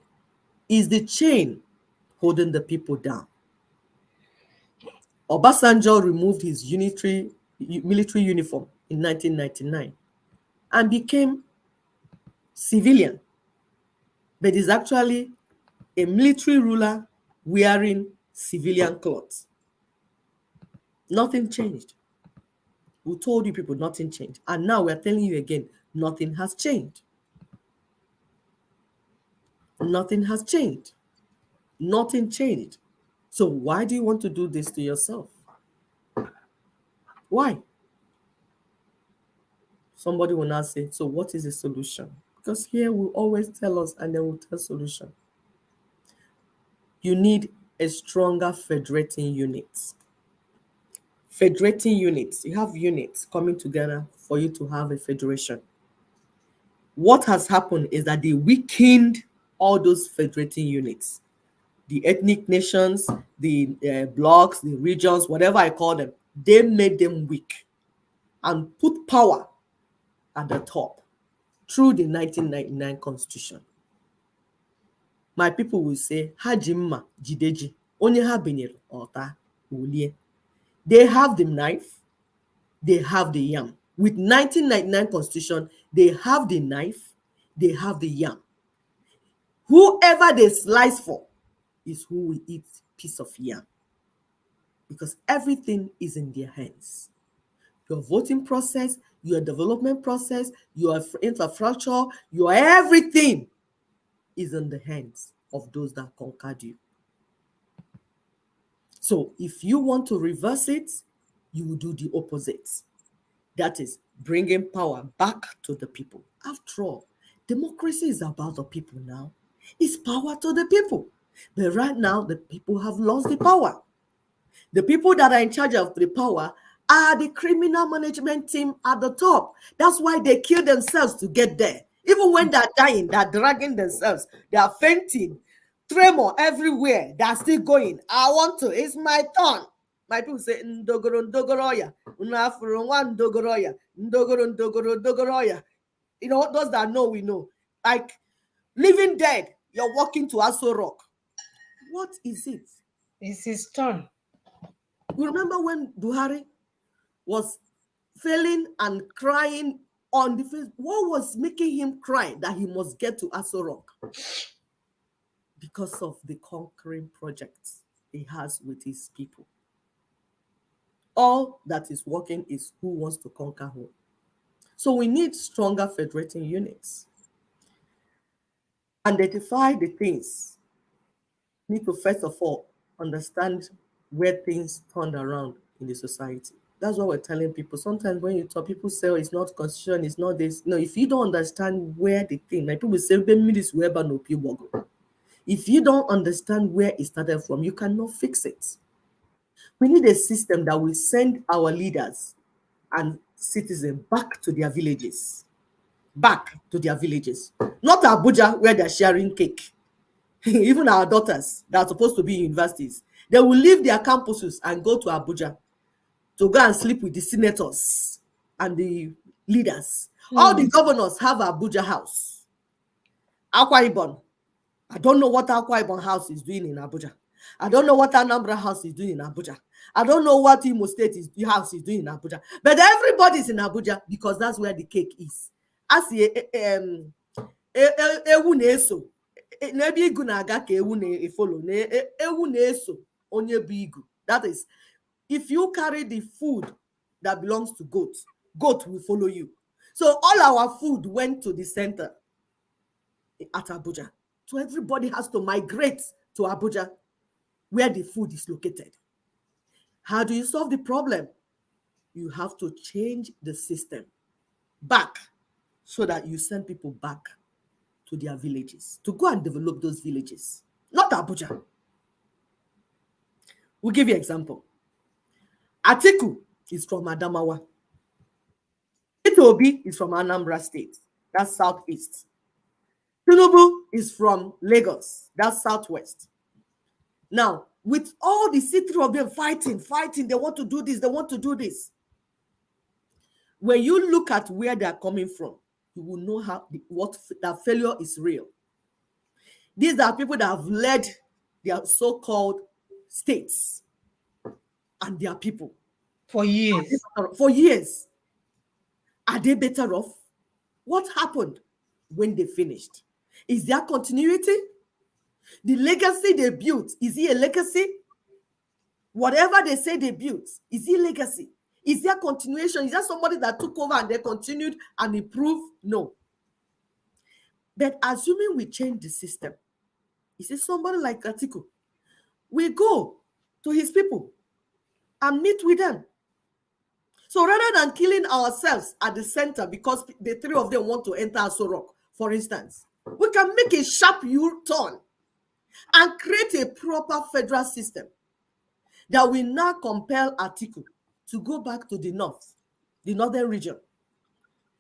is the chain holding the people down. Obasanjo removed his military uniform in 1999 and became civilian, but is actually a military ruler wearing civilian clothes. Nothing changed. We told you people nothing changed. And now we're telling you again, nothing has changed. Nothing has changed. Nothing changed. So why do you want to do this to yourself? Why? Somebody will now say, so what is the solution? Because here will always tell us and then we'll tell solution. you need a stronger federating unit. Federating units, you have units coming together for you to have a federation. What has happened is that they weakened all those federating units. The ethnic nations, the blocks, the regions, whatever I call them, they made them weak and put power at the top through the 1999 Constitution. My people will say, Hajimma Jideji, onye ha benyere ota ulie. They have the knife, they have the yam. With 1999 Constitution, they have the knife, they have the yam. Whoever they slice for is who will eat piece of yam. Because everything is in their hands. Your voting process, your development process, your infrastructure, your everything is in the hands of those that conquered you. So if you want to reverse it, you will do the opposite. That is bringing power back to the people. After all, democracy is about the people now. It's power to the people. But right now, the people have lost the power. The people that are in charge of the power are the criminal management team at the top. That's why they kill themselves to get there. Even when they're dying, they're dragging themselves. They are fainting. Tremor everywhere. They're still going. I want to. It's my turn. My people say, Ndogoro, Ndogoroya. Unafurunwa, Ndogoroya. Ndogoro, Ndogoro, Ndogoroya. You know, those that know, we know. Like, living dead, you're walking to Aso Rock. What is it? It's his turn. You remember when Buhari was failing and crying on the face? What was making him cry that he must get to Aso Rock? Because of the conquering projects he has with his people. All that is working is who wants to conquer who. So we need stronger federating units. Identify the things. Need to first of all understand where things turned around in the society. That's what we're telling people. Sometimes when you talk, people say, oh, it's not constitution, it's not this. No, if you don't understand where the thing, like people say, if you don't understand where it started from, you cannot fix it. We need a system that will send our leaders and citizens back to their villages. Back to their villages. Not Abuja, where they're sharing cake. Even our daughters that are supposed to be in universities, they will leave their campuses and go to Abuja to go and sleep with the senators and the leaders. All the governors have Abuja house. Akwa Ibom. I don't know what Akwa Ibom house is doing in Abuja. I don't know what Anambra house is doing in Abuja. I don't know what Imo State house is doing in Abuja. But everybody's in Abuja because that's where the cake is. As ewu na-eso n'ebe igu na-aga ka ewu na-efolo ewu na-eso onye bụ igu. That is, if you carry the food that belongs to goat, goat will follow you. So all our food went to the center at Abuja. So everybody has to migrate to Abuja where the food is located. How do you solve the problem? You have to change the system back so that you send people back to their villages to go and develop those villages, not Abuja. We'll give you an example. Atiku is from Adamawa. Itobi is from Anambra State. That's southeast. Tinubu is from Lagos. That's southwest. Now, with all the three of them fighting, they want to do this, they want to do this. When you look at where they are coming from, you will know what that failure is real. These are people that have led their so-called states and their people For years. for years. Are they better off? What happened when they finished? Is there continuity? The legacy they built, is it a legacy? Whatever they say they built, is it legacy? Is there continuation? Is there somebody that took over and they continued and improved? No. But assuming we change the system, you see somebody like Atiku, we go to his people and meet with them. So rather than killing ourselves at the center because the three of them want to enter Aso Rock, for instance, we can make a sharp U-turn and create a proper federal system that will now compel Atiku to go back to the north, the northern region.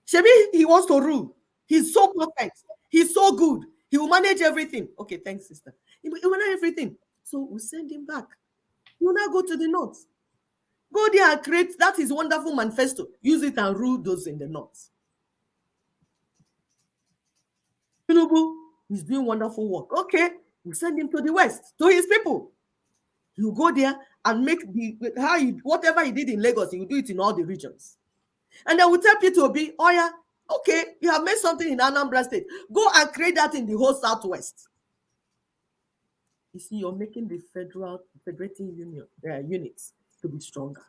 Shebi, he wants to rule. He's so perfect. He's so good. He will manage everything. Okay, thanks, sister. He will manage everything. So we send him back. He will now go to the north. Go there and create that is wonderful manifesto. Use it and rule those in the north. Tinubu is doing wonderful work. Okay, we send him to the west, to his people. He will go there and make whatever he did in Lagos, he will do it in all the regions. And then we tell P2B, oh yeah, okay, you have made something in Anambra State. Go and create that in the whole Southwest. You see, you're making the federating units to be stronger.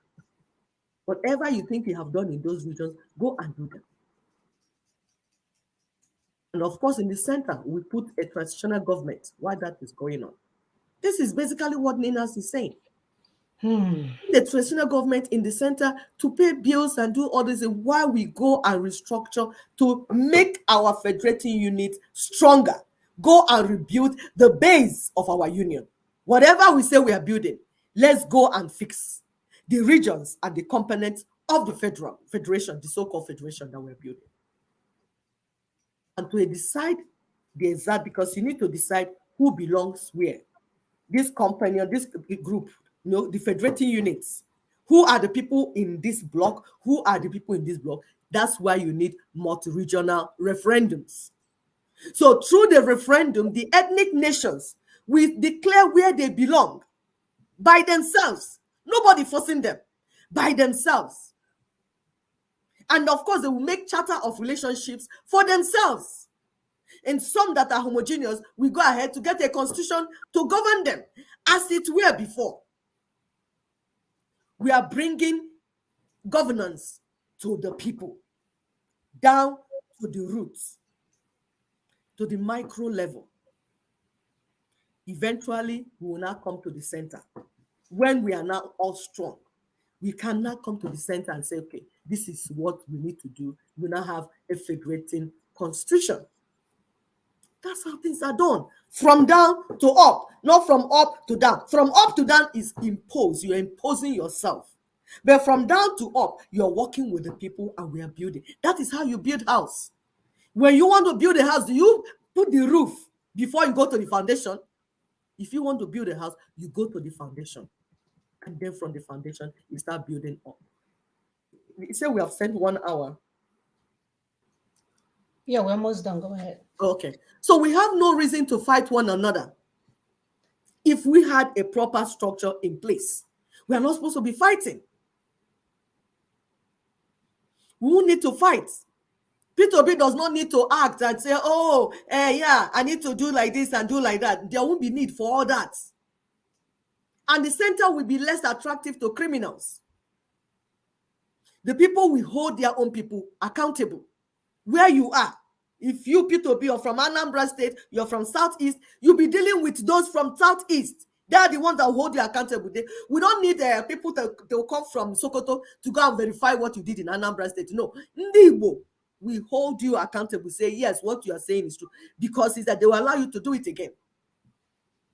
Whatever you think you have done in those regions, go and do them. And of course, in the center, we put a transitional government while that is going on. This is basically what Ninas is saying. The transitional government in the center to pay bills and do all this while we go and restructure to make our federating unit stronger. Go and rebuild the base of our union. Whatever we say we are building, let's go and fix the regions and the components of the federation, the so-called federation that we're building. And to decide the exact, because you need to decide who belongs where. This company or this group, the federating units, who are the people in this block, who are the people in this block. That's why you need multi-regional referendums. So through the referendum, the ethnic nations will declare where they belong by themselves. Nobody forcing them, by themselves. And of course, they will make charter of relationships for themselves. And some that are homogeneous, we go ahead to get a constitution to govern them as it were before. We are bringing governance to the people, down to the roots, to the micro level. Eventually, we will now come to the center. When we are now all strong, we can now come to the center and say, okay, this is what we need to do. We now have a federating constitution. That's how things are done. From down to up, not from up to down. From up to down is imposed. You're imposing yourself. But from down to up, you're working with the people and we are building. That is how you build house. When you want to build a house, do you put the roof before you go to the foundation? If you want to build a house, you go to the foundation. And then from the foundation, you start building up. You say we have spent 1 hour. Yeah, we're almost done. Go ahead. Okay. So we have no reason to fight one another. If we had a proper structure in place, we are not supposed to be fighting. We won't need to fight. P2B does not need to act and say, oh, yeah, I need to do like this and do like that. There won't be need for all that. And the center will be less attractive to criminals. The people will hold their own people accountable. Where you are, if you P2B are from Anambra State, you're from Southeast, you'll be dealing with those from Southeast. They are the ones that hold you accountable. We don't need people to come from Sokoto to go and verify what you did in Anambra State. No, Ndibo, we hold you accountable. Say, yes, what you are saying is true. Because it's that they will allow you to do it again.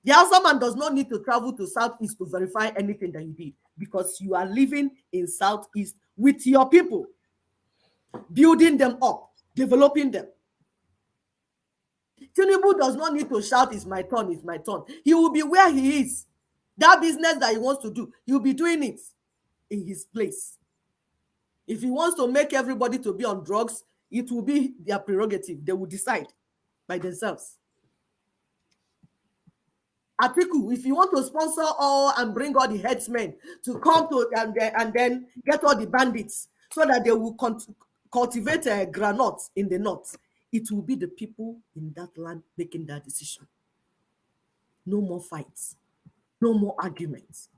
The Hausa man does not need to travel to Southeast to verify anything that you did. Because you are living in Southeast with your people. Building them up. Developing them. Tinubu does not need to shout, it's my turn, it's my turn. He will be where he is. That business that he wants to do, he will be doing it in his place. If he wants to make everybody to be on drugs, it will be their prerogative. They will decide by themselves. Atiku, if you want to sponsor all and bring all the headsmen to come to and then get all the bandits so that they will cultivate granules in the north, it will be the people in that land making that decision. No more fights. No more arguments.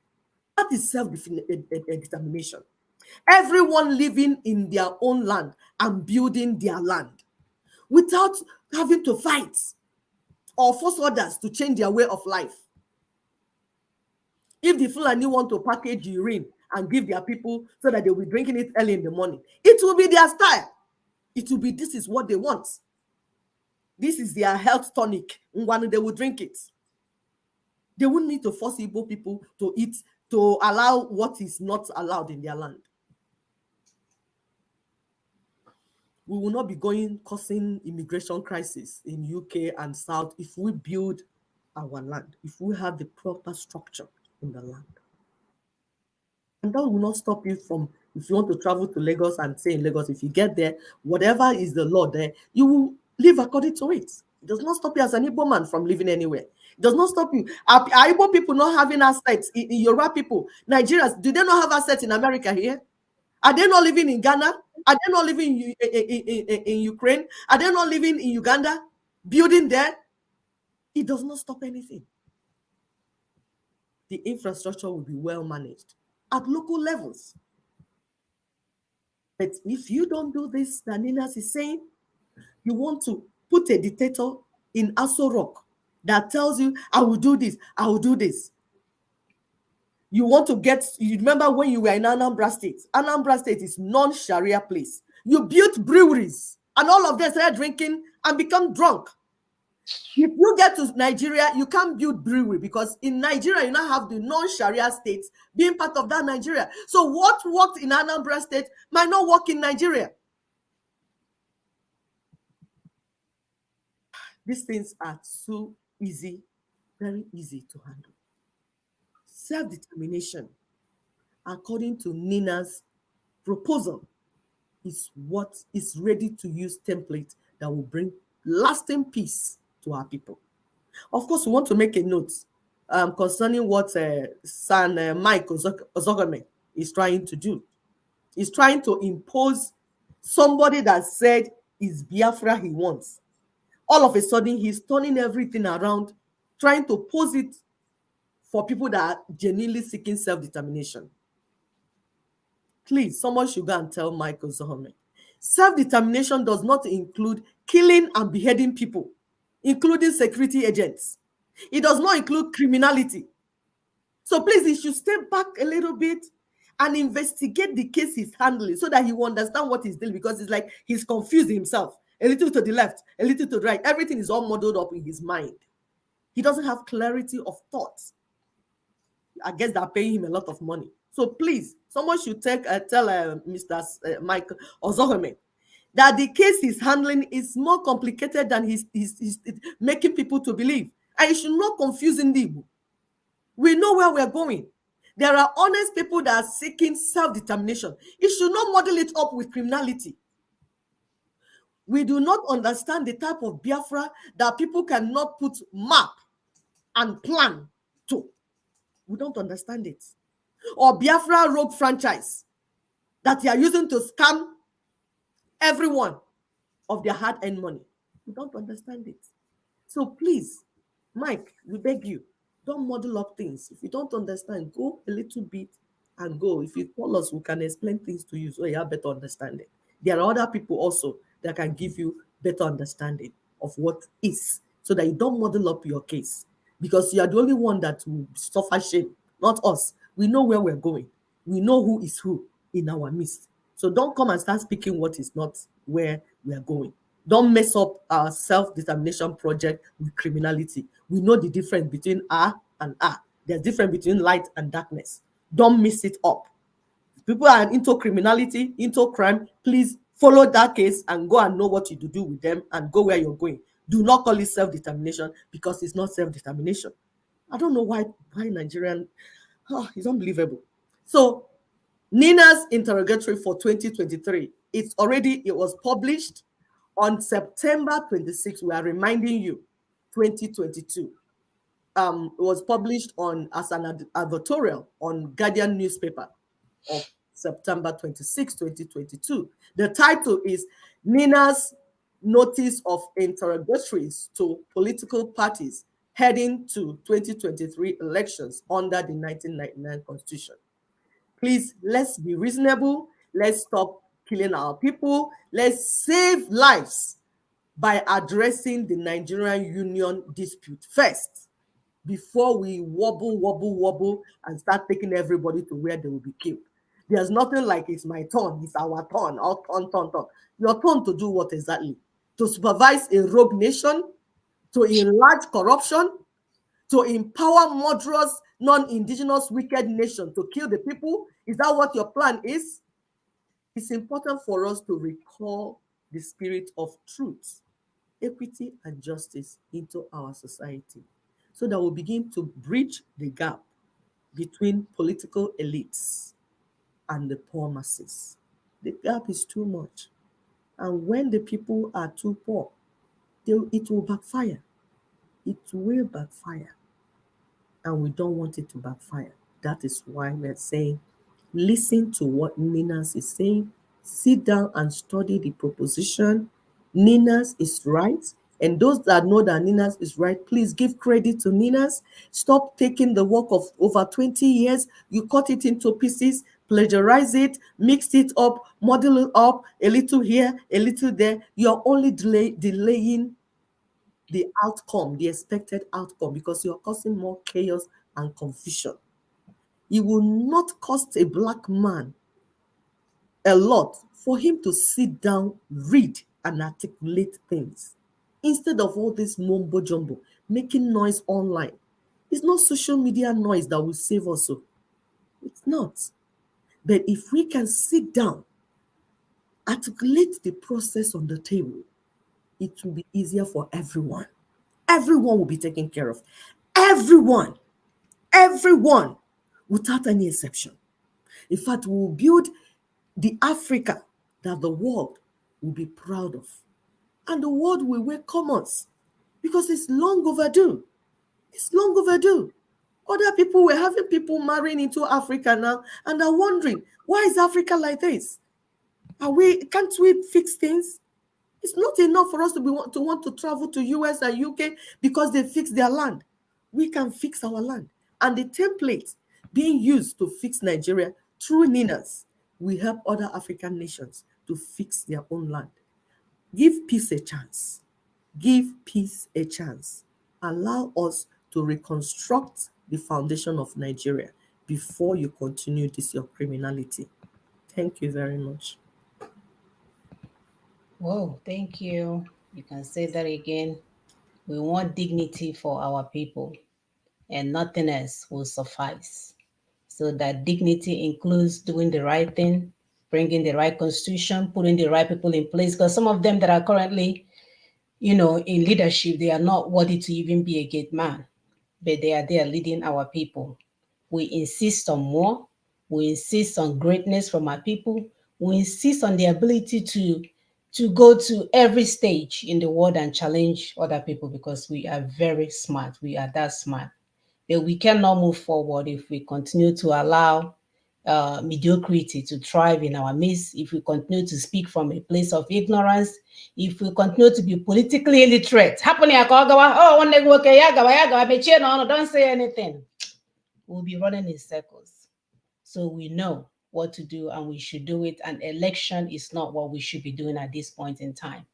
That is self-determination. Everyone living in their own land and building their land without having to fight or force others to change their way of life. If the Fulani want to package urine and give their people so that they will be drinking it early in the morning, it will be their style. It will be, this is what they want. This is their health tonic. They will drink it. They wouldn't need to force Igbo people to eat, to allow what is not allowed in their land. We will not be causing immigration crisis in UK and South if we build our land, if we have the proper structure in the land. And that will not stop you from, if you want to travel to Lagos and stay in Lagos, if you get there, whatever is the law there, you will live according to it. It does not stop you as an Igbo man from living anywhere. It does not stop you. Are Igbo people not having assets in Yoruba people? Nigerians, do they not have assets in America here? Are they not living in Ghana? Are they not living in Ukraine? Are they not living in Uganda? Building there? It does not stop anything. The infrastructure will be well managed at local levels. But if you don't do this, Ninas is saying, you want to put a dictator in Aso Rock that tells you, I will do this, I will do this. You want to you remember when you were in Anambra State? Anambra State is non-Sharia place. You built breweries and all of them started drinking and become drunk. If you get to Nigeria, you can't build brewery because in Nigeria, you now have the non-Sharia states being part of that Nigeria. So what worked in Anambra State might not work in Nigeria. These things are so easy, very easy to handle. Self-determination, according to Nina's proposal, is what is ready to use template that will bring lasting peace to our people. Of course, we want to make a note concerning what San Mike Ozogome is trying to do. He's trying to impose somebody that said it's Biafra he wants. All of a sudden, he's turning everything around, trying to pose it for people that are genuinely seeking self-determination. Please, someone should go and tell Michael Zohome. Self-determination does not include killing and beheading people, including security agents. It does not include criminality. So please, he should step back a little bit and investigate the case he's handling so that he will understand what he's doing, because it's like he's confused himself. A little to the left, a little to the right. Everything is all muddled up in his mind. He doesn't have clarity of thoughts. I guess they're paying him a lot of money. So please, someone should tell Mr. Mike Ozohome that the case he's handling is more complicated than he's making people to believe. And you should not confuse Igbo. We know where we're going. There are honest people that are seeking self-determination. You should not model it up with criminality. We do not understand the type of Biafra that people cannot put map and plan to. We don't understand it. Or Biafra rogue franchise that they are using to scam everyone of their hard-earned money. We don't understand it. So please, Mike, we beg you, don't model up things. If you don't understand, go a little bit and go. If you call us, we can explain things to you so you have better understanding. There are other people also that can give you better understanding of what is, so that you don't model up your case, because you are the only one that will suffer shame, not us. We know where we're going. We know who is who in our midst. So don't come and start speaking what is not where we are going. Don't mess up our self-determination project with criminality. We know the difference between A and A. There's difference between light and darkness. Don't mix it up. If people are into criminality, into crime, please follow that case and go and know what you do with them and go where you're going. Do not call it self-determination, because it's not self-determination. I don't know why Nigerian, it's unbelievable. So Nina's interrogatory for 2023, it was published on September 26. We are reminding you, 2022. It was published as an advertorial on Guardian newspaper of September 26, 2022. The title is Nina's Notice of Interrogatories to Political Parties Heading to 2023 Elections under the 1999 Constitution. Please, let's be reasonable. Let's stop killing our people. Let's save lives by addressing the Nigerian Union dispute first, before we wobble, and start taking everybody to where they will be killed. There's nothing like it's my turn, it's our turn, our turn. Your turn to do what exactly? To supervise a rogue nation, to enlarge corruption, to empower murderous, non-indigenous, wicked nations to kill the people? Is that what your plan is? It's important for us to recall the spirit of truth, equity, and justice into our society so that we begin to bridge the gap between political elites and the poor masses. The gap is too much. And when the people are too poor, it will backfire. It will backfire. And we don't want it to backfire. That is why we're saying, listen to what Ninas is saying. Sit down and study the proposition. Ninas is right. And those that know that Ninas is right, please give credit to Ninas. Stop taking the work of over 20 years. You cut it into pieces, plagiarize it, mix it up, model it up, a little here, a little there. You're only delaying the outcome, the expected outcome, because you're causing more chaos and confusion. It will not cost a black man a lot for him to sit down, read, and articulate things instead of all this mumbo jumbo, making noise online. It's not social media noise that will save us. It's not. But if we can sit down, articulate the process on the table, it will be easier for everyone. Everyone will be taken care of. Everyone, without any exception. In fact, we will build the Africa that the world will be proud of. And the world will welcome us because it's long overdue. It's long overdue. Other people were having people marrying into Africa now and are wondering, why is Africa like this? Can't we fix things? It's not enough for us to want to travel to US and UK because they fix their land. We can fix our land. And the template being used to fix Nigeria through Ninas will help other African nations to fix their own land. Give peace a chance. Give peace a chance. Allow us to reconstruct the foundation of Nigeria before you continue this your criminality. Thank you very much. Whoa, thank you. You can say that again. We want dignity for our people, and nothing else will suffice. So that dignity includes doing the right thing, bringing the right constitution, putting the right people in place. Because some of them that are currently, in leadership, they are not worthy to even be a gate man, but they are there leading our people. We insist on more. We insist on greatness from our people. We insist on the ability to go to every stage in the world and challenge other people because we are very smart. We are that smart. But we cannot move forward if we continue to allow mediocrity to thrive in our midst, if we continue to speak from a place of ignorance, if we continue to be politically illiterate. Don't say anything. We'll be running in circles. So we know what to do and we should do it. And election is not what we should be doing at this point in time.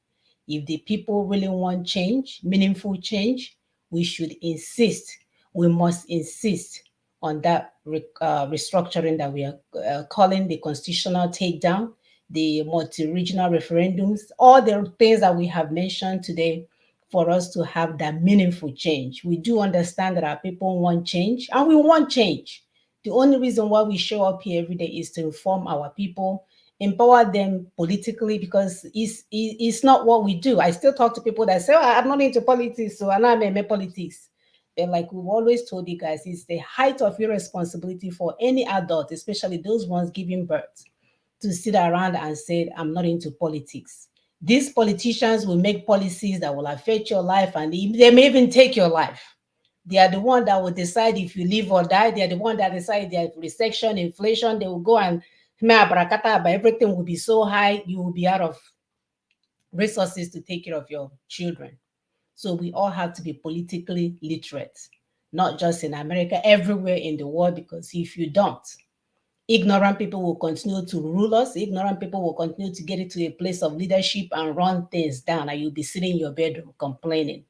If the people really want change, meaningful change, we should insist. We must insist on that restructuring that we are calling the constitutional takedown, the multi-regional referendums, all the things that we have mentioned today for us to have that meaningful change. We do understand that our people want change and we want change. The only reason why we show up here every day is to inform our people, empower them politically, because it's not what we do. I still talk to people that say, I'm not into politics, so I'm not in politics. And like we've always told you guys, it's the height of irresponsibility for any adult, especially those ones giving birth, to sit around and say, I'm not into politics. These politicians will make policies that will affect your life and they may even take your life. They are the one that will decide if you live or die. They are the one that decide their recession, inflation. They will go and but everything will be so high, you will be out of resources to take care of your children. So we all have to be politically literate, not just in America, everywhere in the world, because if you don't, ignorant people will continue to rule us. Ignorant people will continue to get into a place of leadership and run things down, and you'll be sitting in your bedroom complaining.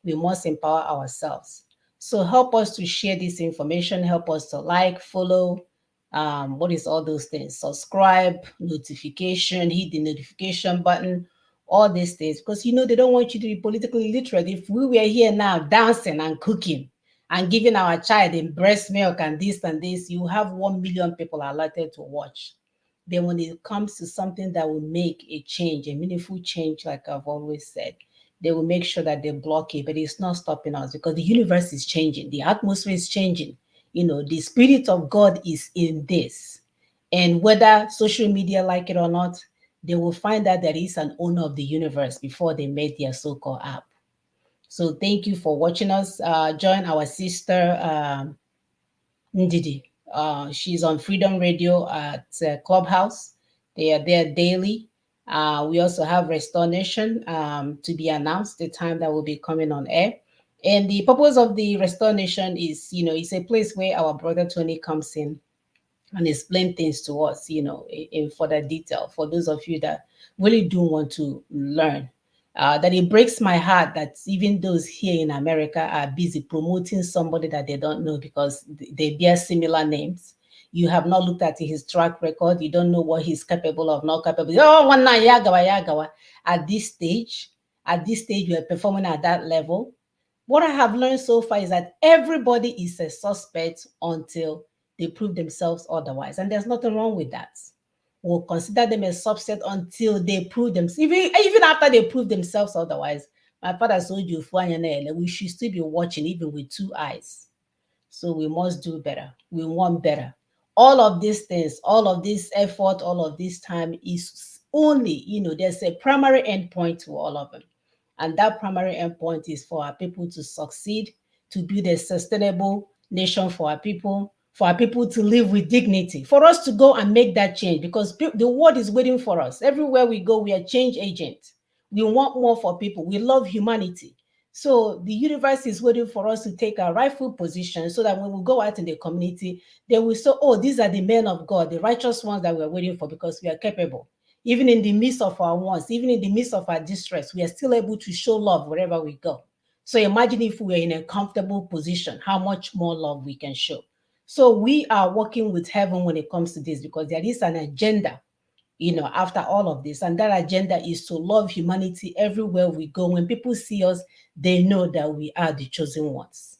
We must empower ourselves. So help us to share this information. Help us to like, follow, what is all those things? Subscribe, notification, hit the notification button, all these things, because they don't want you to be politically literate. If we were here now dancing and cooking and giving our child in breast milk and this, you have 1 million people allotted to watch. Then when it comes to something that will make a change, a meaningful change, like I've always said, they will make sure that they block it, but it's not stopping us because the universe is changing, the atmosphere is changing. The Spirit of God is in this. And whether social media like it or not, they will find that there is an owner of the universe before they made their so-called app. So thank you for watching us. Join our sister, Ndidi. She's on Freedom Radio at Clubhouse. They are there daily. We also have Restore Nation to be announced, the time that will be coming on air. And the purpose of the Restore Nation is, it's a place where our brother Tony comes in and explain things to us, in further detail. For those of you that really do want to learn, that it breaks my heart that even those here in America are busy promoting somebody that they don't know because they bear similar names. You have not looked at his track record. You don't know what he's capable of, not capable. Oh, one night, yagawa. At this stage, we are performing at that level. What I have learned so far is that everybody is a suspect until they prove themselves otherwise. And there's nothing wrong with that. We'll consider them a subset until they prove themselves. Even after they prove themselves otherwise, my father told you, we should still be watching even with 2 eyes. So we must do better. We want better. All of these things, all of this effort, all of this time is only, there's a primary endpoint to all of them. And that primary endpoint is for our people to succeed, to build a sustainable nation for our people to live with dignity, for us to go and make that change, because the world is waiting for us. Everywhere we go, we are change agents. We want more for people. We love humanity. So the universe is waiting for us to take our rightful position so that when we go out in the community, they will say, oh, these are the men of God, the righteous ones that we're waiting for because we are capable. Even in the midst of our wants, even in the midst of our distress, we are still able to show love wherever we go. So imagine if we were in a comfortable position, how much more love we can show. So we are working with heaven when it comes to this because there is an agenda, after all of this. And that agenda is to love humanity everywhere we go. When people see us, they know that we are the chosen ones.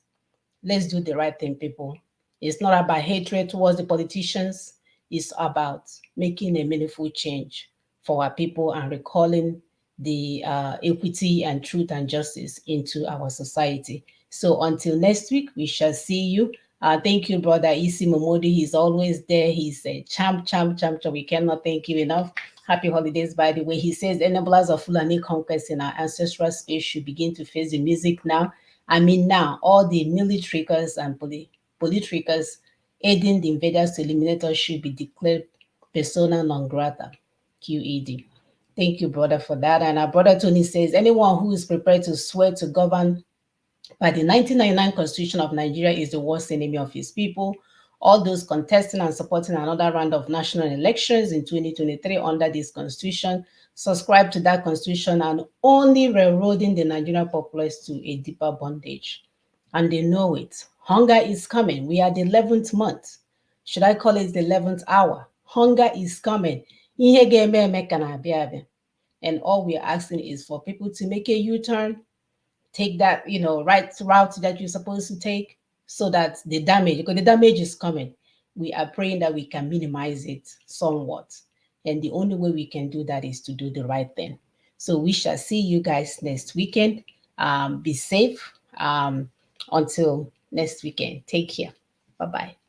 Let's do the right thing, people. It's not about hatred towards the politicians. It's about making a meaningful change for our people and recalling the equity and truth and justice into our society. So until next week, we shall see you. Thank you, brother Isi Momodi. He's always there. He's a champ. We cannot thank you enough. Happy holidays, by the way. He says enablers of Fulani conquest in our ancestral space should begin to face the music now. Now, all the militaries and politicals aiding the invaders to eliminate us should be declared persona non grata, QED. Thank you, brother, for that. And our brother Tony says, anyone who is prepared to swear to govern by the 1999 Constitution of Nigeria is the worst enemy of his people. All those contesting and supporting another round of national elections in 2023 under this constitution subscribe to that constitution and only railroading the Nigerian populace to a deeper bondage. And they know it. Hunger is coming. We are the 11th month. Should I call it the 11th hour? Hunger is coming. And all we are asking is for people to make a U-turn, take that, right route that you're supposed to take so that the damage, because the damage is coming. We are praying that we can minimize it somewhat. And the only way we can do that is to do the right thing. So we shall see you guys next weekend. Be safe until next weekend. Take care. Bye-bye.